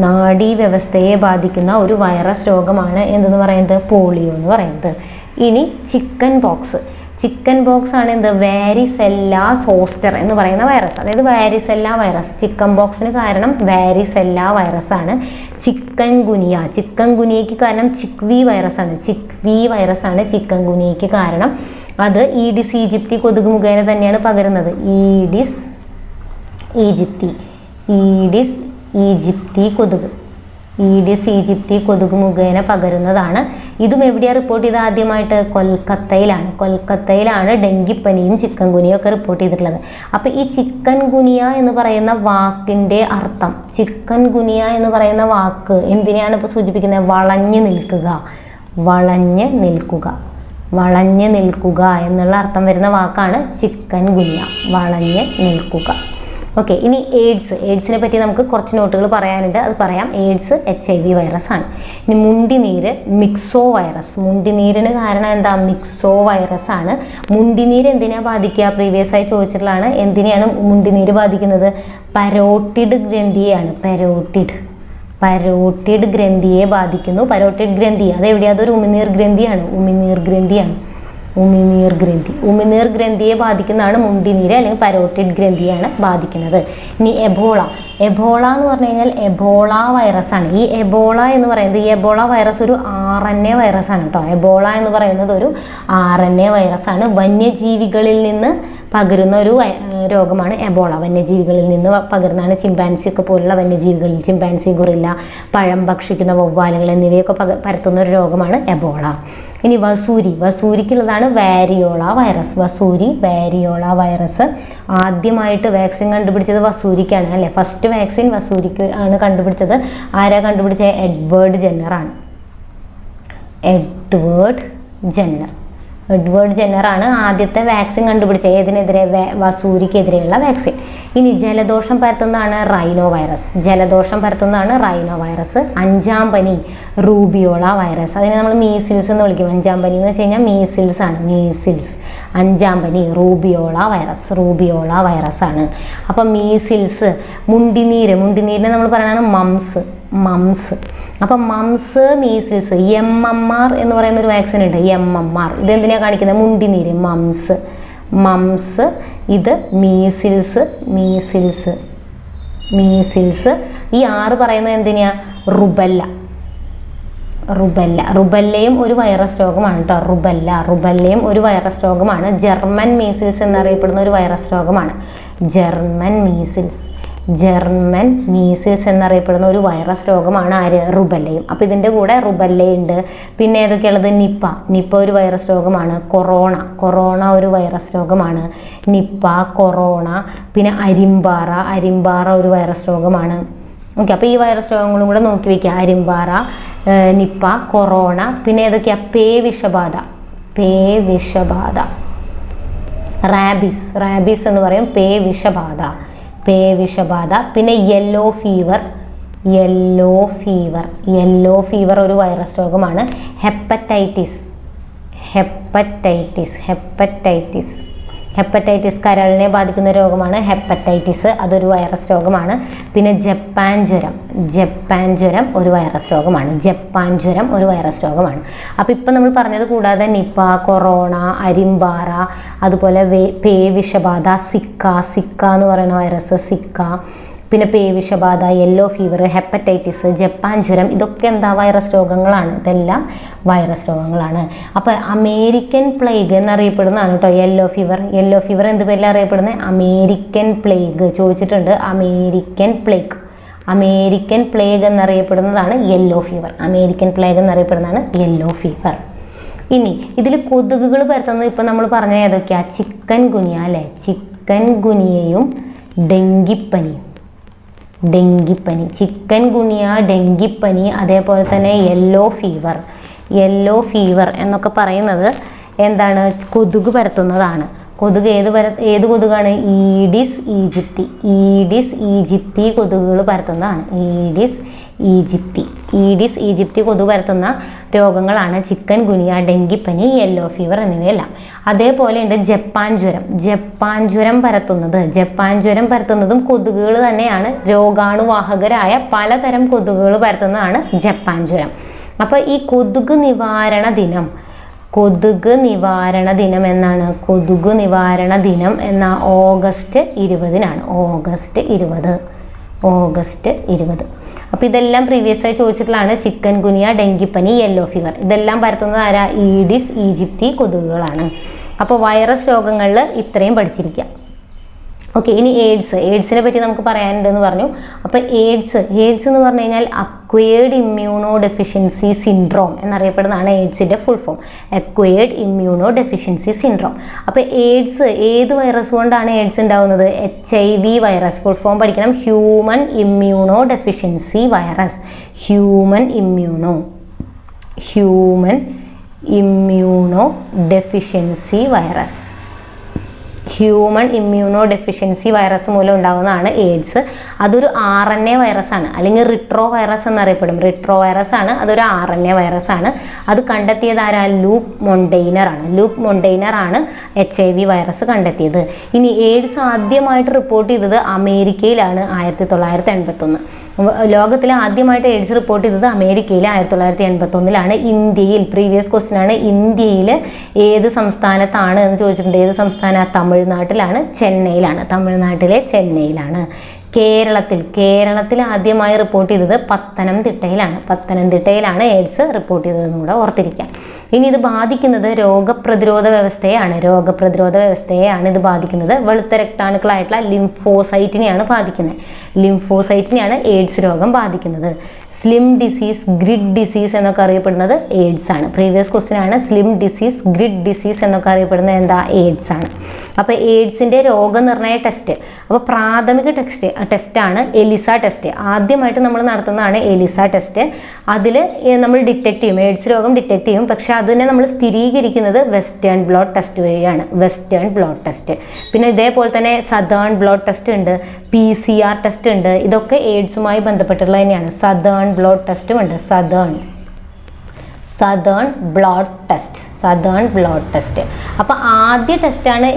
നാഡീവ്യവസ്ഥയെ ബാധിക്കുന്ന ഒരു വൈറസ് രോഗമാണ് എന്തെന്ന് പറയുന്നത്? പോളിയോ എന്ന് പറയുന്നത്. ഇനി ചിക്കൻ ബോക്സ് ആണ് എന്ത്? വാരിസെല്ല സോസ്റ്റർ എന്ന് പറയുന്ന വൈറസ്. അതായത് വാരിസെല്ല വൈറസ്. ചിക്കൻ ബോക്സിന് കാരണം വാരിസെല്ല വൈറസ് ആണ്. ചിക്കൻ ഗുനിയയ്ക്ക് കാരണം ചിക്വി വൈറസ് ആണ് ചിക്കൻ ഗുനിയയ്ക്ക് കാരണം. അത് ഈഡിസ് ഈജിപ്തി കൊതുക് മുഖേന തന്നെയാണ് പകരുന്നത്. ഈഡിസ് ഈജിപ്തി കൊതുക് മുഖേന പകരുന്നതാണ്. ഇതും എവിടെയാണ് റിപ്പോർട്ട് ചെയ്തത്? ആദ്യമായിട്ട് കൊൽക്കത്തയിലാണ് ഡെങ്കിപ്പനിയും ചിക്കൻ ഗുനിയും ഒക്കെ റിപ്പോർട്ട് ചെയ്തിട്ടുള്ളത്. അപ്പോൾ ഈ ചിക്കൻ ഗുനിയ എന്ന് പറയുന്ന വാക്കിൻ്റെ അർത്ഥം, ചിക്കൻ ഗുനിയ എന്ന് പറയുന്ന വാക്ക് എന്തിനെയാണ് ഇപ്പോൾ സൂചിപ്പിക്കുന്നത്? വളഞ്ഞ് നിൽക്കുക എന്നുള്ള അർത്ഥം വരുന്ന വാക്കാണ് ചിക്കൻ ഗുനിയ. വളഞ്ഞ് നിൽക്കുക. ഓക്കെ, ഇനി എയ്ഡ്സിനെ പറ്റി നമുക്ക് കുറച്ച് നോട്ടുകൾ പറയാനുണ്ട്, അത് പറയാം. എയ്ഡ്സ് HIV വൈറസ് ആണ്. ഇനി മുണ്ടിനീര് മുണ്ടിനീരിന് കാരണം എന്താ? മിക്സോ വൈറസ് ആണ്. മുണ്ടിനീര് എന്തിനാണ് ബാധിക്കുക? പ്രീവിയസ് ആയി ചോദിച്ചിട്ടുള്ളതാണ്. എന്തിനെയാണ് മുണ്ടിനീര് ബാധിക്കുന്നത്? പരോട്ടിഡ് ഗ്രന്ഥിയെയാണ്. പരോട്ടിഡ് ഗ്രന്ഥിയെ ബാധിക്കുന്നു. പരോട്ടിഡ് ഗ്രന്ഥി അതെവിടെയാണ്? അതൊരു ഉമിനീർ ഗ്രന്ഥിയാണ്. ഉമിനീർ ഗ്രന്ഥിയെ ബാധിക്കുന്നതാണ് മുണ്ടിനീര് അല്ലെങ്കിൽ പരോട്ടിഡ് ഗ്രന്ഥിയാണ് ബാധിക്കുന്നത്. ഇനി എബോള എന്ന് പറഞ്ഞു കഴിഞ്ഞാൽ എബോള വൈറസ് ആണ്. ഈ എബോള എന്ന് പറയുന്നത് ഈ എബോള വൈറസ് ഒരു RNA വൈറസ് ആണ് കേട്ടോ. എബോള എന്ന് പറയുന്നത് ഒരു RNA വൈറസ് ആണ്. വന്യജീവികളിൽ നിന്ന് പകരുന്ന ഒരു രോഗമാണ് എബോള. വന്യജീവികളിൽ നിന്ന് പകരുന്നതാണ്. ചിമ്പാൻസി ഒക്കെ പോലുള്ള വന്യജീവികളിൽ, ചിമ്പാൻസി, ഗൊറില്ല, പഴം ഭക്ഷിക്കുന്ന വവ്വാലുകൾ എന്നിവയൊക്കെ പരത്തുന്ന ഒരു രോഗമാണ് എബോള. ഇനി വസൂരിക്കുള്ളതാണ് വാരിയോള വൈറസ്. ആദ്യമായിട്ട് വാക്സിൻ കണ്ടുപിടിച്ചത് വസൂരിക്കാണ് അല്ലേ? ഫസ്റ്റ് വാക്സിൻ വസൂരിക്ക് ആണ് കണ്ടുപിടിച്ചത്. ആരാ കണ്ടുപിടിച്ചത്? എഡ്വേർഡ് ജെന്നർ ആണ് ആദ്യത്തെ വാക്സിൻ കണ്ടുപിടിച്ചത്. ഏതിനെതിരെ? വസൂരിക്കെതിരെയുള്ള വാക്സിൻ. ഇനി ജലദോഷം പരത്തുന്നതാണ് റൈനോ വൈറസ്. അഞ്ചാം പനി റൂബിയോള വൈറസ്. അതിനെ നമ്മൾ മീസിൽസ് എന്ന് വിളിക്കും. അഞ്ചാം പനി എന്ന് വെച്ച് കഴിഞ്ഞാൽ മീസിൽസ് ആണ്. അഞ്ചാം പനി റൂബിയോള വൈറസ് ആണ്. അപ്പം മീസിൽസ്. മുണ്ടിനീരിനെ നമ്മൾ പറയുന്നതാണ് മംസ്. അപ്പം മംസ്, മീസിൽസ്, MMR എന്ന് പറയുന്ന ഒരു വാക്സിൻ ഉണ്ട്. MMR ഇതെന്തിനാണ് കാണിക്കുന്നത്? മുണ്ടിനീര്. മംസ് ഇത് മീസിൽസ്. ഈ 6 പറയുന്നത് എന്തിനാ? റുബല്ലയും ഒരു വൈറസ് രോഗമാണ് കേട്ടോ. റുബല്ലയും ഒരു വൈറസ് രോഗമാണ്. ജർമ്മൻ മീസിൽസ് എന്നറിയപ്പെടുന്ന ഒരു വൈറസ് രോഗമാണ്. ജർമ്മൻ മീസിൽസ് എന്നറിയപ്പെടുന്ന ഒരു വൈറസ് രോഗമാണ് ആര്? റുബല്ലയും. അപ്പോൾ ഇതിൻ്റെ കൂടെ റുബല്ലയുണ്ട്. പിന്നെ ഏതൊക്കെയുള്ളത്? നിപ്പ ഒരു വൈറസ് രോഗമാണ്. കൊറോണ ഒരു വൈറസ് രോഗമാണ്. Nipah, corona. പിന്നെ അരിമ്പാറ ഒരു വൈറസ് രോഗമാണ്. ഓക്കെ, അപ്പോൾ ഈ വൈറസ് രോഗങ്ങളും കൂടെ നോക്കി വയ്ക്കുക. അരിമ്പാറ, നിപ്പ, കൊറോണ. പിന്നെ ഏതൊക്കെയാണ്? പേ വിഷബാധ, റാബീസ് എന്ന് പറയും. പേ വിഷബാധ. പിന്നെ യെല്ലോ ഫീവർ ഒരു വൈറസ് രോഗമാണ്. ഹെപ്പറ്റൈറ്റിസ് കരളിനെ ബാധിക്കുന്ന രോഗമാണ് ഹെപ്പറ്റൈറ്റിസ്. അതൊരു വൈറസ് രോഗമാണ്. പിന്നെ ജപ്പാൻ ജ്വരം ഒരു വൈറസ് രോഗമാണ്. അപ്പോൾ ഇപ്പം നമ്മൾ പറഞ്ഞത് കൂടാതെ നിപ്പ, കൊറോണ, അരിമ്പാറ, അതുപോലെ പേ വിഷബാധ, സിക്ക എന്ന് പറയുന്ന വൈറസ്, പിന്നെ പേ വിഷബാധ, യെല്ലോ ഫീവർ, ഹെപ്പറ്റൈറ്റിസ്, ജപ്പാൻ ജ്വരം, ഇതൊക്കെ എന്താ? വൈറസ് രോഗങ്ങളാണ്. ഇതെല്ലാം വൈറസ് രോഗങ്ങളാണ്. അപ്പോൾ അമേരിക്കൻ പ്ലേഗ് എന്നറിയപ്പെടുന്നതാണ് കേട്ടോ യെല്ലോ ഫീവർ എന്ത് പേരിൽ അറിയപ്പെടുന്നത്? അമേരിക്കൻ പ്ലേഗ് ചോദിച്ചിട്ടുണ്ട്. അമേരിക്കൻ പ്ലേഗ് എന്നറിയപ്പെടുന്നതാണ് യെല്ലോ ഫീവർ. ഇനി ഇതിൽ കൊതുകുകൾ പരത്തുന്നത് ഇപ്പം നമ്മൾ പറഞ്ഞ ഏതൊക്കെയാണ്? ചിക്കൻ ഗുനിയയും ഡെങ്കിപ്പനി, അതേപോലെ തന്നെ യെല്ലോ ഫീവർ എന്നൊക്കെ പറയുന്നത് എന്താണ്? കൊതുക് പരത്തുന്നതാണ്. കൊതുക് ഏത് കൊതുകാണ്? ഈഡിസ് ഈജിപ്തി കൊതുകുകൾ പരത്തുന്നതാണ്. ഈഡിസ് ഈജിപ്തി കൊതുക് പരത്തുന്ന രോഗങ്ങളാണ് ചിക്കൻ ഗുനിയ, ഡെങ്കിപ്പനി, യെല്ലോ ഫീവർ എന്നിവയെല്ലാം. അതേപോലെ ഉണ്ട് ജപ്പാൻ ജ്വരം പരത്തുന്നതും കൊതുകുകൾ തന്നെയാണ്. രോഗാണുവാഹകരായ പലതരം കൊതുകുകൾ പരത്തുന്നതാണ് ജപ്പാൻ ജ്വരം. അപ്പോൾ ഈ കൊതുക് നിവാരണ ദിനം എന്നാണ്? കൊതുക് നിവാരണ ദിനം എന്ന ഓഗസ്റ്റ് 20-നാണ്. ഓഗസ്റ്റ് 20. അപ്പോൾ ഇതെല്ലാം പ്രീവിയസ് ആയി ചോദിച്ചിട്ടുള്ളതാണ്. ചിക്കൻ ഗുനിയ, ഡെങ്കിപ്പനി, യെല്ലോ ഫീവർ ഇതെല്ലാം പരത്തുന്നത് ആരാ? ഈഡിസ് ഈജിപ്തി കൊതുകുകളാണ്. അപ്പോൾ വൈറസ് രോഗങ്ങളിൽ ഇത്രയും പഠിച്ചിരിക്കുക. ഓക്കെ, ഇനി എയ്ഡ്സിനെ പറ്റി നമുക്ക് പറയാനുണ്ടെന്ന് പറഞ്ഞു. അപ്പോൾ എയ്ഡ്സ് എന്ന് പറഞ്ഞു കഴിഞ്ഞാൽ അക്വയേർഡ് ഇമ്മ്യൂണോ ഡെഫിഷ്യൻസി സിൻഡ്രോം എന്നറിയപ്പെടുന്നതാണ് എയ്ഡ്സിൻ്റെ full form. Acquired immunodeficiency syndrome. അപ്പോൾ ഏത് വൈറസ് കൊണ്ടാണ് എയ്ഡ്സ് ഉണ്ടാകുന്നത്? HIV virus. ഫുൾ ഫോം പഠിക്കണം. Human immunodeficiency virus. Human immunodeficiency virus മൂലം ഉണ്ടാകുന്നതാണ് എയ്ഡ്സ്. അതൊരു RNA വൈറസാണ്, അല്ലെങ്കിൽ റിട്രോ വൈറസ് എന്നറിയപ്പെടും. റിട്രോ വൈറസ് ആണ്. അതൊരു RNA വൈറസാണ്. അത് കണ്ടെത്തിയത് ആരാ? ലൂക്ക് മൊണ്ടൈനർ ആണ് HIV വൈറസ് കണ്ടെത്തിയത്. ഇനി എയ്ഡ്സ് ആദ്യമായിട്ട് റിപ്പോർട്ട് ചെയ്തത് അമേരിക്കയിലാണ് 1981. ലോകത്തിൽ ആദ്യമായിട്ട് എയ്ഡ്സ് റിപ്പോർട്ട് ചെയ്തത് അമേരിക്കയിൽ 1981-ലാണ്. ഇന്ത്യയിൽ പ്രീവിയസ് ക്വസ്റ്റ്യൻ ആണ്. ഇന്ത്യയിൽ ഏത് സംസ്ഥാനത്താണ് എന്ന് ചോദിച്ചിട്ടുണ്ട്. ഏത് സംസ്ഥാന? തമിഴ്നാട്ടിലാണ്, തമിഴ്നാട്ടിലെ ചെന്നൈയിലാണ്. കേരളത്തിൽ ആദ്യമായി റിപ്പോർട്ട് ചെയ്തത് പത്തനംതിട്ടയിലാണ് എയ്ഡ്സ് റിപ്പോർട്ട് ചെയ്തതെന്ന് കൂടെ ഓർത്തിരിക്കാം. ഇനി ഇത് ബാധിക്കുന്നത് രോഗപ്രതിരോധ വ്യവസ്ഥയെയാണ് ഇത് ബാധിക്കുന്നത്. വെളുത്ത രക്താണുക്കളായിട്ടുള്ള ലിംഫോസൈറ്റിനെയാണ് എയ്ഡ്സ് രോഗം ബാധിക്കുന്നത്. സ്ലിം ഡിസീസ്, ഗ്രിഡ് ഡിസീസ് എന്നൊക്കെ അറിയപ്പെടുന്നത് എയ്ഡ്സ് ആണ്. പ്രീവിയസ് ക്വസ്റ്റ്യൻ ആണ്. സ്ലിം ഡിസീസ്, ഗ്രിഡ് ഡിസീസ് എന്നൊക്കെ അറിയപ്പെടുന്നത് എന്താ? എയ്ഡ്സ് ആണ്. അപ്പോൾ എയ്ഡ്സിൻ്റെ രോഗനിർണയ ടെസ്റ്റ്, അപ്പോൾ പ്രാഥമിക ടെസ്റ്റാണ് എലിസ ടെസ്റ്റ്. ആദ്യമായിട്ട് നമ്മൾ നടത്തുന്നതാണ് എലിസ ടെസ്റ്റ്. അതിൽ നമ്മൾ ഡിറ്റക്ട് ചെയ്യും, എയ്ഡ്സ് രോഗം ഡിറ്റക്ട് ചെയ്യും. പക്ഷേ അതിനെ നമ്മൾ സ്ഥിരീകരിക്കുന്നത് വെസ്റ്റേൺ ബ്ലോട്ട് ടെസ്റ്റ് വഴിയാണ്. പിന്നെ ഇതേപോലെ തന്നെ സദേൺ ബ്ലോട്ട് ടെസ്റ്റ് ഉണ്ട്, PCR ടെസ്റ്റ് ഉണ്ട്. ഇതൊക്കെ എയ്ഡ്സുമായി ബന്ധപ്പെട്ടുള്ളത് തന്നെയാണ്. സദേൺ ബ്ലോട്ട് ടെസ്റ്റും ഉണ്ട്. Southern blot test southern blot test. അപ്പോൾ ആദ്യ ടെസ്റ്റാണ്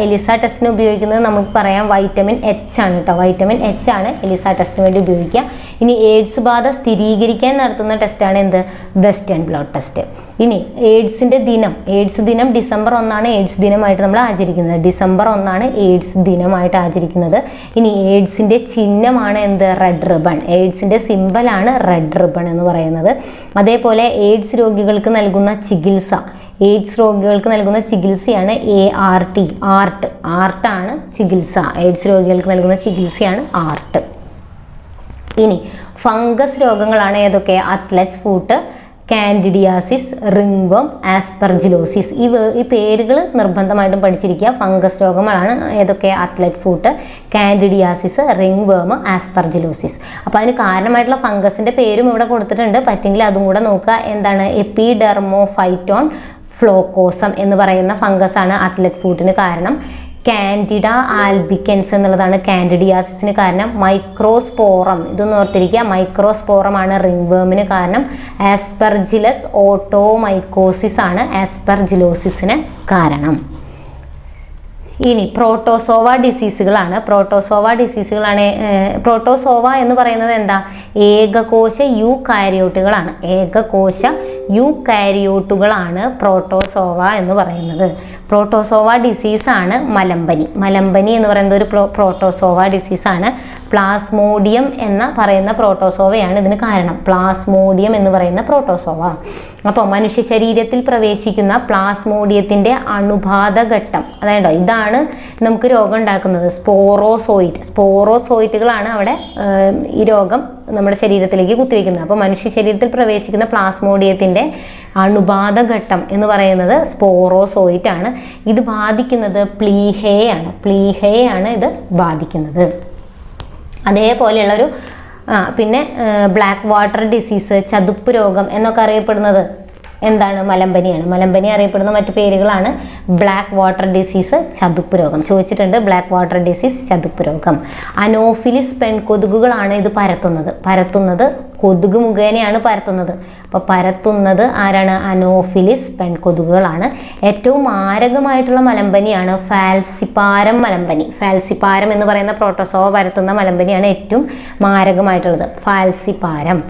എലിസ ടെസ്റ്റിന് ഉപയോഗിക്കുന്നത് നമുക്ക് പറയാം വൈറ്റമിൻ എച്ച് ആണ് കേട്ടോ. വൈറ്റമിൻ എച്ച് ആണ് എലിസ ടെസ്റ്റിന് വേണ്ടി ഉപയോഗിക്കുക. ഇനി എയ്ഡ്സ് ബാധ സ്ഥിരീകരിക്കാൻ നടത്തുന്ന ടെസ്റ്റാണ് എന്ത്? Western blot test. ഇനി എയ്ഡ്സ് ദിനം ഡിസംബർ 1 എയ്ഡ്സ് ദിനമായിട്ട് നമ്മൾ ആചരിക്കുന്നത്. ഡിസംബർ 1 എയ്ഡ്സ് ദിനമായിട്ട് ആചരിക്കുന്നത്. ഇനി എയ്ഡ്സിൻ്റെ ചിഹ്നമാണ് എന്ത്? Red ribbon. എയ്ഡ്സിൻ്റെ സിമ്പലാണ് റെഡ് റിബൺ എന്ന് പറയുന്നത്. അതേപോലെ എയ്ഡ്സ് രോഗികൾക്ക് നൽകുന്ന ചികിത്സയാണ് ആർട്ടാണ് ചികിത്സ. എയ്ഡ്സ് രോഗികൾക്ക് നൽകുന്ന ചികിത്സയാണ് ആർട്ട്. ഇനി ഫംഗസ് രോഗങ്ങളാണ് ഏതൊക്കെ? Athlete's foot, candidiasis, ringworm, aspergillosis. ഈ പേരുകൾ നിർബന്ധമായിട്ടും പഠിച്ചിരിക്കുക. ഫംഗസ് രോഗങ്ങളാണ് ഏതൊക്കെ? Athlete foot, candidiasis, ringworm, aspergillosis. അപ്പോൾ അതിന് കാരണമായിട്ടുള്ള ഫംഗസിൻ്റെ പേരും ഇവിടെ കൊടുത്തിട്ടുണ്ട്. പറ്റെങ്കിൽ അതും കൂടെ നോക്കുക. എന്താണ്? എപ്പിഡെർമോഫൈറ്റോൺ ഫ്ലോക്കോസം എന്ന് പറയുന്ന ഫംഗസ് ആണ് അത്ലറ്റ് ഫൂട്ടിന് കാരണം. കാൻഡിഡ ആൽബിക്കൻസ് എന്നുള്ളതാണ് കാൻഡിഡിയാസിസിന് കാരണം. മൈക്രോസ്പോറം, ഇതൊന്നും ഓർത്തിരിക്കുക, മൈക്രോസ്പോറം ആണ് റിംഗ്വേമിന് കാരണം. ആസ്പെർജിലസ് ഓട്ടോമൈക്കോസിസ് ആണ് ആസ്പെർജിലോസിസിന് കാരണം. ഇനി പ്രോട്ടോസോവ ഡിസീസുകളാണ്. പ്രോട്ടോസോവ എന്ന് പറയുന്നത് എന്താ? ഏകകോശ യൂകാരിയോട്ടുകളാണ് പ്രോട്ടോസോവ എന്ന് പറയുന്നത്. പ്രോട്ടോസോവ ഡിസീസാണ് മലമ്പനി എന്ന് പറയുന്നത് ഒരു പ്രോട്ടോസോവ ഡിസീസാണ്. പ്ലാസ്മോഡിയം എന്ന് പറയുന്ന പ്രോട്ടോസോവയാണ് ഇതിന് കാരണം. പ്ലാസ്മോഡിയം എന്ന് പറയുന്ന പ്രോട്ടോസോവ. അപ്പോൾ മനുഷ്യ ശരീരത്തിൽ പ്രവേശിക്കുന്ന പ്ലാസ്മോഡിയത്തിൻ്റെ അണുബാധ ഘട്ടം, അതായത് ഇതാണ് നമുക്ക് രോഗം ഉണ്ടാക്കുന്നത്. സ്പോറോസോയിറ്റുകളാണ് അവിടെ ഈ രോഗം നമ്മുടെ ശരീരത്തിലേക്ക് കുത്തിവെക്കുന്നത്. അപ്പോൾ മനുഷ്യ ശരീരത്തിൽ പ്രവേശിക്കുന്ന പ്ലാസ്മോഡിയത്തിൻ്റെ അണുബാധ ഘട്ടം എന്ന് പറയുന്നത് സ്പോറോസോയിറ്റ് ആണ്. ഇത് ബാധിക്കുന്നത് പ്ലീഹയാണ് ഇത് ബാധിക്കുന്നത്. അതേപോലെയുള്ളൊരു പിന്നെ ബ്ലാക്ക് വാട്ടർ ഡിസീസ്, ചതുപ്പ് രോഗം എന്നൊക്കെ അറിയപ്പെടുന്നത് എന്താണ്? മലമ്പനിയാണ്. മലമ്പനി അറിയപ്പെടുന്ന മറ്റു പേരുകളാണ് ബ്ലാക്ക് വാട്ടർ ഡിസീസ്, ചതുപ്പ് രോഗം. ചോദിച്ചിട്ടുണ്ട് ബ്ലാക്ക് വാട്ടർ ഡിസീസ്, ചതുപ്പ് രോഗം. അനോഫിലിസ് പെൺകൊതുകുകളാണ് ഇത് പരത്തുന്നത് കൊതുക് മുഖേനയാണ് പരത്തുന്നത്. അപ്പോൾ പരത്തുന്നത് ആരാണ്? അനോഫിലിസ് പെൺകൊതുകുകളാണ്. ഏറ്റവും മാരകമായിട്ടുള്ള മലമ്പനിയാണ് ഫാൽസിപ്പാരം മലമ്പനി. ഫാൽസിപ്പാരം എന്ന് പറയുന്ന പ്രോട്ടോസോവ പരത്തുന്ന മലമ്പനിയാണ് ഏറ്റവും മാരകമായിട്ടുള്ളത്, ഫാൽസിപ്പാരം.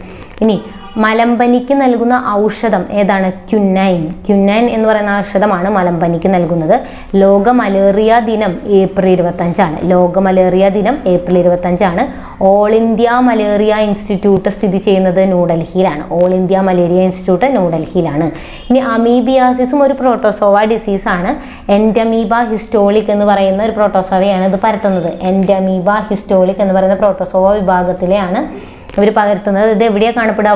ഇനി മലമ്പനിക്ക് നൽകുന്ന ഔഷധം ഏതാണ്? ക്യുനൈൻ എന്ന് പറയുന്ന ഔഷധമാണ് മലമ്പനിക്ക് നൽകുന്നത്. ലോക മലേറിയ ദിനം April 25. All India malaria institute സ്ഥിതി ചെയ്യുന്നത് ന്യൂഡൽഹിയിലാണ്. ഇനി അമീബിയാസിസും ഒരു പ്രോട്ടോസോവ ഡിസീസാണ്. എൻഡമീബ ഹിസ്റ്റോളിക് എന്ന് പറയുന്ന ഒരു പ്രോട്ടോസോവയാണ് ഇത് പരത്തുന്നത്. എൻഡമീബ ഹിസ്റ്റോളിക് എന്ന് പറയുന്ന പ്രോട്ടോസോവ വിഭാഗത്തിലെയാണ് ഇവർ പകർത്തുന്നത്. ഇത് എവിടെയാണ് കാണപ്പെടുക?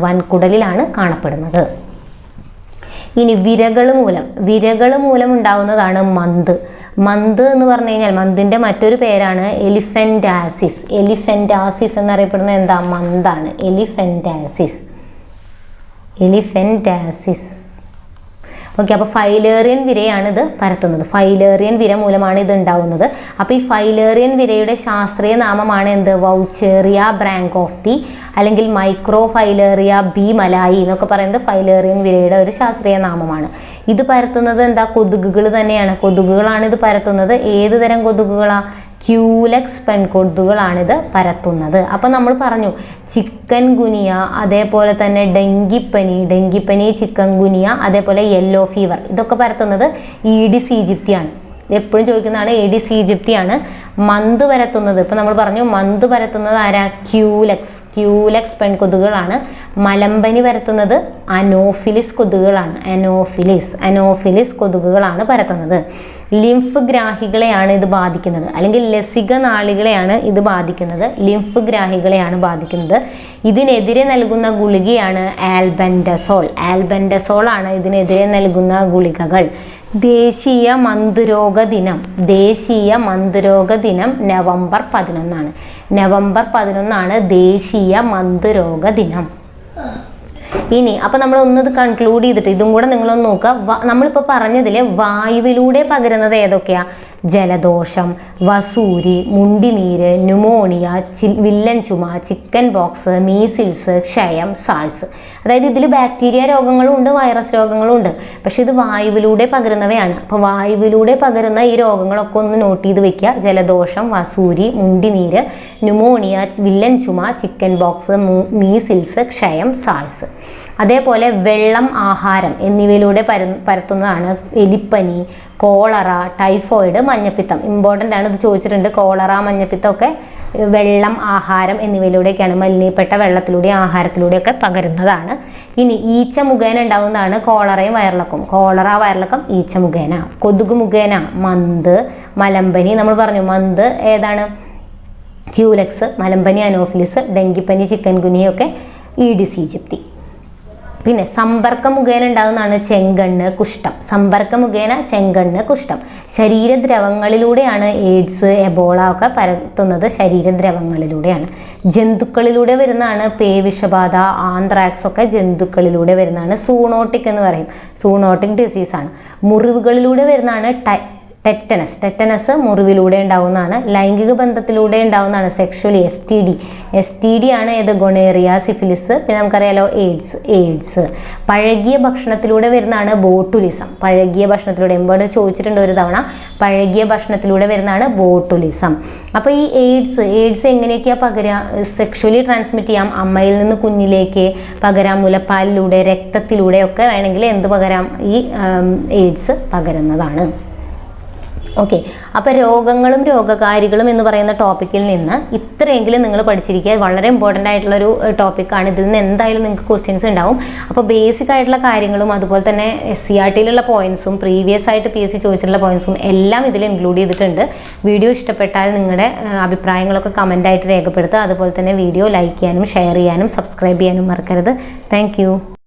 വൻകുടലിലാണ് കാണപ്പെടുന്നത്. ഇനി വിരകൾ മൂലം ഉണ്ടാകുന്നതാണ് മന്ത് എന്ന് പറഞ്ഞു കഴിഞ്ഞാൽ മന്തിൻ്റെ മറ്റൊരു പേരാണ് എലിഫെൻറ്റാസിസ് എന്നറിയപ്പെടുന്നത് എന്താ? മന്താണ്. എലിഫെൻറ്റാസിസ്. ഓക്കെ, അപ്പോൾ ഫൈലേറിയൻ വിരയാണ് ഇത് പരത്തുന്നത്. ഫൈലേറിയൻ വിര മൂലമാണ് ഇത് ഉണ്ടാവുന്നത്. അപ്പോൾ ഈ ഫൈലേറിയൻ വിരയുടെ ശാസ്ത്രീയ നാമമാണ് എന്ത്? വൗച്ചേറിയ ബ്രാങ്കോഫ്തി അല്ലെങ്കിൽ മൈക്രോഫൈലേറിയ ബി മലായി എന്നൊക്കെ പറയുന്നത് ഫൈലേറിയൻ വിരയുടെ ഒരു ശാസ്ത്രീയ നാമമാണ്. ഇത് പരത്തുന്നത് എന്താ? കൊതുകുകൾ തന്നെയാണ്. കൊതുകുകളാണ് ഇത് പരത്തുന്നത്. ഏത് തരം കൊതുകുകളാണ്? ക്യൂലെക്സ് പെൺകൊതുകുകളാണിത് പരത്തുന്നത്. അപ്പോൾ നമ്മൾ പറഞ്ഞു ചിക്കൻ ഗുനിയ, അതേപോലെ തന്നെ ഡെങ്കിപ്പനി, ചിക്കൻ ഗുനിയ, അതേപോലെ യെല്ലോ ഫീവർ, ഇതൊക്കെ പരത്തുന്നത് ഈഡിസ് ഈജിപ്തിയാണ്. എപ്പോഴും ചോദിക്കുന്നതാണ് ഈഡിസ് ഈജിപ്തിയാണ്. മന്ത് പരത്തുന്നത്, ഇപ്പം നമ്മൾ പറഞ്ഞു മന്ത് പരത്തുന്നത് ആരാ? ക്യൂലെക്സ് പെൺകൊതുകുകളാണ്. മലമ്പനി പരത്തുന്നത് അനോഫിലിസ് കൊതുകുകളാണ്. അനോഫിലിസ് കൊതുകുകളാണ് പരത്തുന്നത്. ലിംഫ് ഗ്രാഹികളെയാണ് ഇത് ബാധിക്കുന്നത്, അല്ലെങ്കിൽ ലസിക നാളികളെയാണ് ഇത് ബാധിക്കുന്നത്. ലിംഫ് ഗ്രാഹികളെയാണ് ബാധിക്കുന്നത്. ഇതിനെതിരെ നൽകുന്ന ഗുളികയാണ് ആൽബൻഡസോൾ ആണ് ഇതിനെതിരെ നൽകുന്ന ഗുളികകൾ. ദേശീയ മന്തുരോഗ ദിനം നവംബർ 11. നവംബർ 11 ദേശീയ മന്തുരോഗ ദിനം. ഇനി അപ്പോൾ നമ്മൾ ഒന്നത് കൺക്ലൂഡ് ചെയ്തിട്ട് ഇതും കൂടെ നിങ്ങളൊന്ന് നോക്കുക. നമ്മളിപ്പോൾ പറഞ്ഞതിൽ വായുവിലൂടെ പകരുന്നത് ഏതൊക്കെയാണ്? ജലദോഷം, വസൂരി, മുണ്ടിനീര്, ന്യൂമോണിയ, വില്ലൻ ചുമ, ചിക്കൻ ബോക്സ്, മീസിൽസ്, ക്ഷയം, സാൾസ്. അതായത് ഇതിൽ ബാക്ടീരിയ രോഗങ്ങളും ഉണ്ട്, വൈറസ് രോഗങ്ങളും ഉണ്ട്. പക്ഷെ ഇത് വായുവിലൂടെ പകരുന്നവയാണ്. അപ്പോൾ വായുവിലൂടെ പകരുന്ന ഈ രോഗങ്ങളൊക്കെ ഒന്ന് നോട്ട് ചെയ്ത് വെക്കുക. ജലദോഷം, വസൂരി, മുണ്ടിനീര്, ന്യൂമോണിയ, വില്ലൻ ചുമ, ചിക്കൻ ബോക്സ്, മീസിൽസ്, ക്ഷയം, സാൾസ്. അതേപോലെ വെള്ളം, ആഹാരം എന്നിവയിലൂടെ പരത്തുന്നതാണ് എലിപ്പനി, കോളറ, ടൈഫോയിഡ്, മഞ്ഞപ്പിത്തം. ഇമ്പോർട്ടൻ്റ് ആണ്, ഇത് ചോദിച്ചിട്ടുണ്ട്. കോളറ, മഞ്ഞപ്പിത്തം ഒക്കെ വെള്ളം, ആഹാരം എന്നിവയിലൂടെയൊക്കെയാണ്, മലിനപ്പെട്ട വെള്ളത്തിലൂടെ ആഹാരത്തിലൂടെയൊക്കെ പകരുന്നതാണ്. ഇനി ഈച്ച മുഖേന ഉണ്ടാകുന്നതാണ് കോളറയും വയറിളക്കും. കോളറ, വയറിളക്കം ഈച്ച മുഖേന. കൊതുക് മുഖേന മന്ത്, മലമ്പനി. നമ്മൾ പറഞ്ഞു മന്ത് ഏതാണ്? ക്യൂലെക്സ്. മലമ്പനി അനോഫിലിസ്, ഡെങ്കിപ്പനി ചിക്കൻ ഗുനിയൊക്കെ ഈഡിസ് ഈജിപ്തി. പിന്നെ സമ്പർക്കം മുഖേന ഉണ്ടാകുന്നതാണ് ചെങ്കണ്ണ്, കുഷ്ഠം. സമ്പർക്കം മുഖേന ചെങ്കണ്ണ്, കുഷ്ഠം. ശരീരദ്രവങ്ങളിലൂടെയാണ് എയ്ഡ്സ്, എബോള ഒക്കെ പരത്തുന്നത്. ശരീരദ്രവങ്ങളിലൂടെയാണ്. ജന്തുക്കളിലൂടെ വരുന്നതാണ് പേവിഷബാധ, ആന്ത്രാക്സ് ഒക്കെ ജന്തുക്കളിലൂടെ വരുന്നതാണ്. സൂണോട്ടിക് എന്ന് പറയും. സൂണോട്ടിക് ഡിസീസാണ്. മുറിവുകളിലൂടെ വരുന്നതാണ് ടെറ്റനസ്. ടെറ്റനസ് മുറിവിലൂടെ ഉണ്ടാകുന്നതാണ്. ലൈംഗിക ബന്ധത്തിലൂടെ ഉണ്ടാകുന്നതാണ് സെക്ഷുവലി എസ് ടി ഡി ആണ് ഏത്? Gonorrhoea, syphilis. പിന്നെ നമുക്കറിയാലോ എയ്ഡ്സ്. പഴകിയ ഭക്ഷണത്തിലൂടെ വരുന്നതാണ് ബോട്ടുലിസം. പഴകിയ ഭക്ഷണത്തിലൂടെ എമ്പോഴും ചോദിച്ചിട്ടുണ്ട് ഒരു തവണ. പഴകിയ ഭക്ഷണത്തിലൂടെ വരുന്നതാണ് ബോട്ടുലിസം. അപ്പോൾ ഈ എയ്ഡ്സ് എങ്ങനെയൊക്കെയാണ് പകരുക? സെക്ഷുവലി ട്രാൻസ്മിറ്റ് ചെയ്യാം. അമ്മയിൽ നിന്ന് കുഞ്ഞിലേക്ക് പകരാം, മുലപ്പാലിലൂടെ, രക്തത്തിലൂടെ ഒക്കെ വേണമെങ്കിൽ എന്ത് പകരാം? ഈ എയ്ഡ്സ് പകരുന്നതാണ്. ഓക്കെ, അപ്പോൾ രോഗങ്ങളും രോഗകാരികളും എന്ന് പറയുന്ന ടോപ്പിക്കിൽ നിന്ന് ഇത്രയെങ്കിലും നിങ്ങൾ പഠിച്ചിരിക്കുക. വളരെ ഇമ്പോർട്ടൻ്റ് ആയിട്ടുള്ളൊരു ടോപ്പിക്കാണ്. ഇതിൽ നിന്ന് എന്തായാലും നിങ്ങൾക്ക് ക്വസ്റ്റ്യൻസ് ഉണ്ടാവും. അപ്പോൾ ബേസിക് ആയിട്ടുള്ള കാര്യങ്ങളും അതുപോലെ തന്നെ SCERT-യിലുള്ള പോയിൻറ്സും പ്രീവിയസ് ആയിട്ട് PSC ചോദിച്ചിട്ടുള്ള പോയിൻറ്സും എല്ലാം ഇതിൽ ഇൻക്ലൂഡ് ചെയ്തിട്ടുണ്ട്. വീഡിയോ ഇഷ്ടപ്പെട്ടാൽ നിങ്ങളുടെ അഭിപ്രായങ്ങളൊക്കെ കമൻ്റായിട്ട് രേഖപ്പെടുത്തുക. അതുപോലെ തന്നെ വീഡിയോ ലൈക്ക് ചെയ്യാനും ഷെയർ ചെയ്യാനും സബ്സ്ക്രൈബ് ചെയ്യാനും മറക്കരുത്. താങ്ക്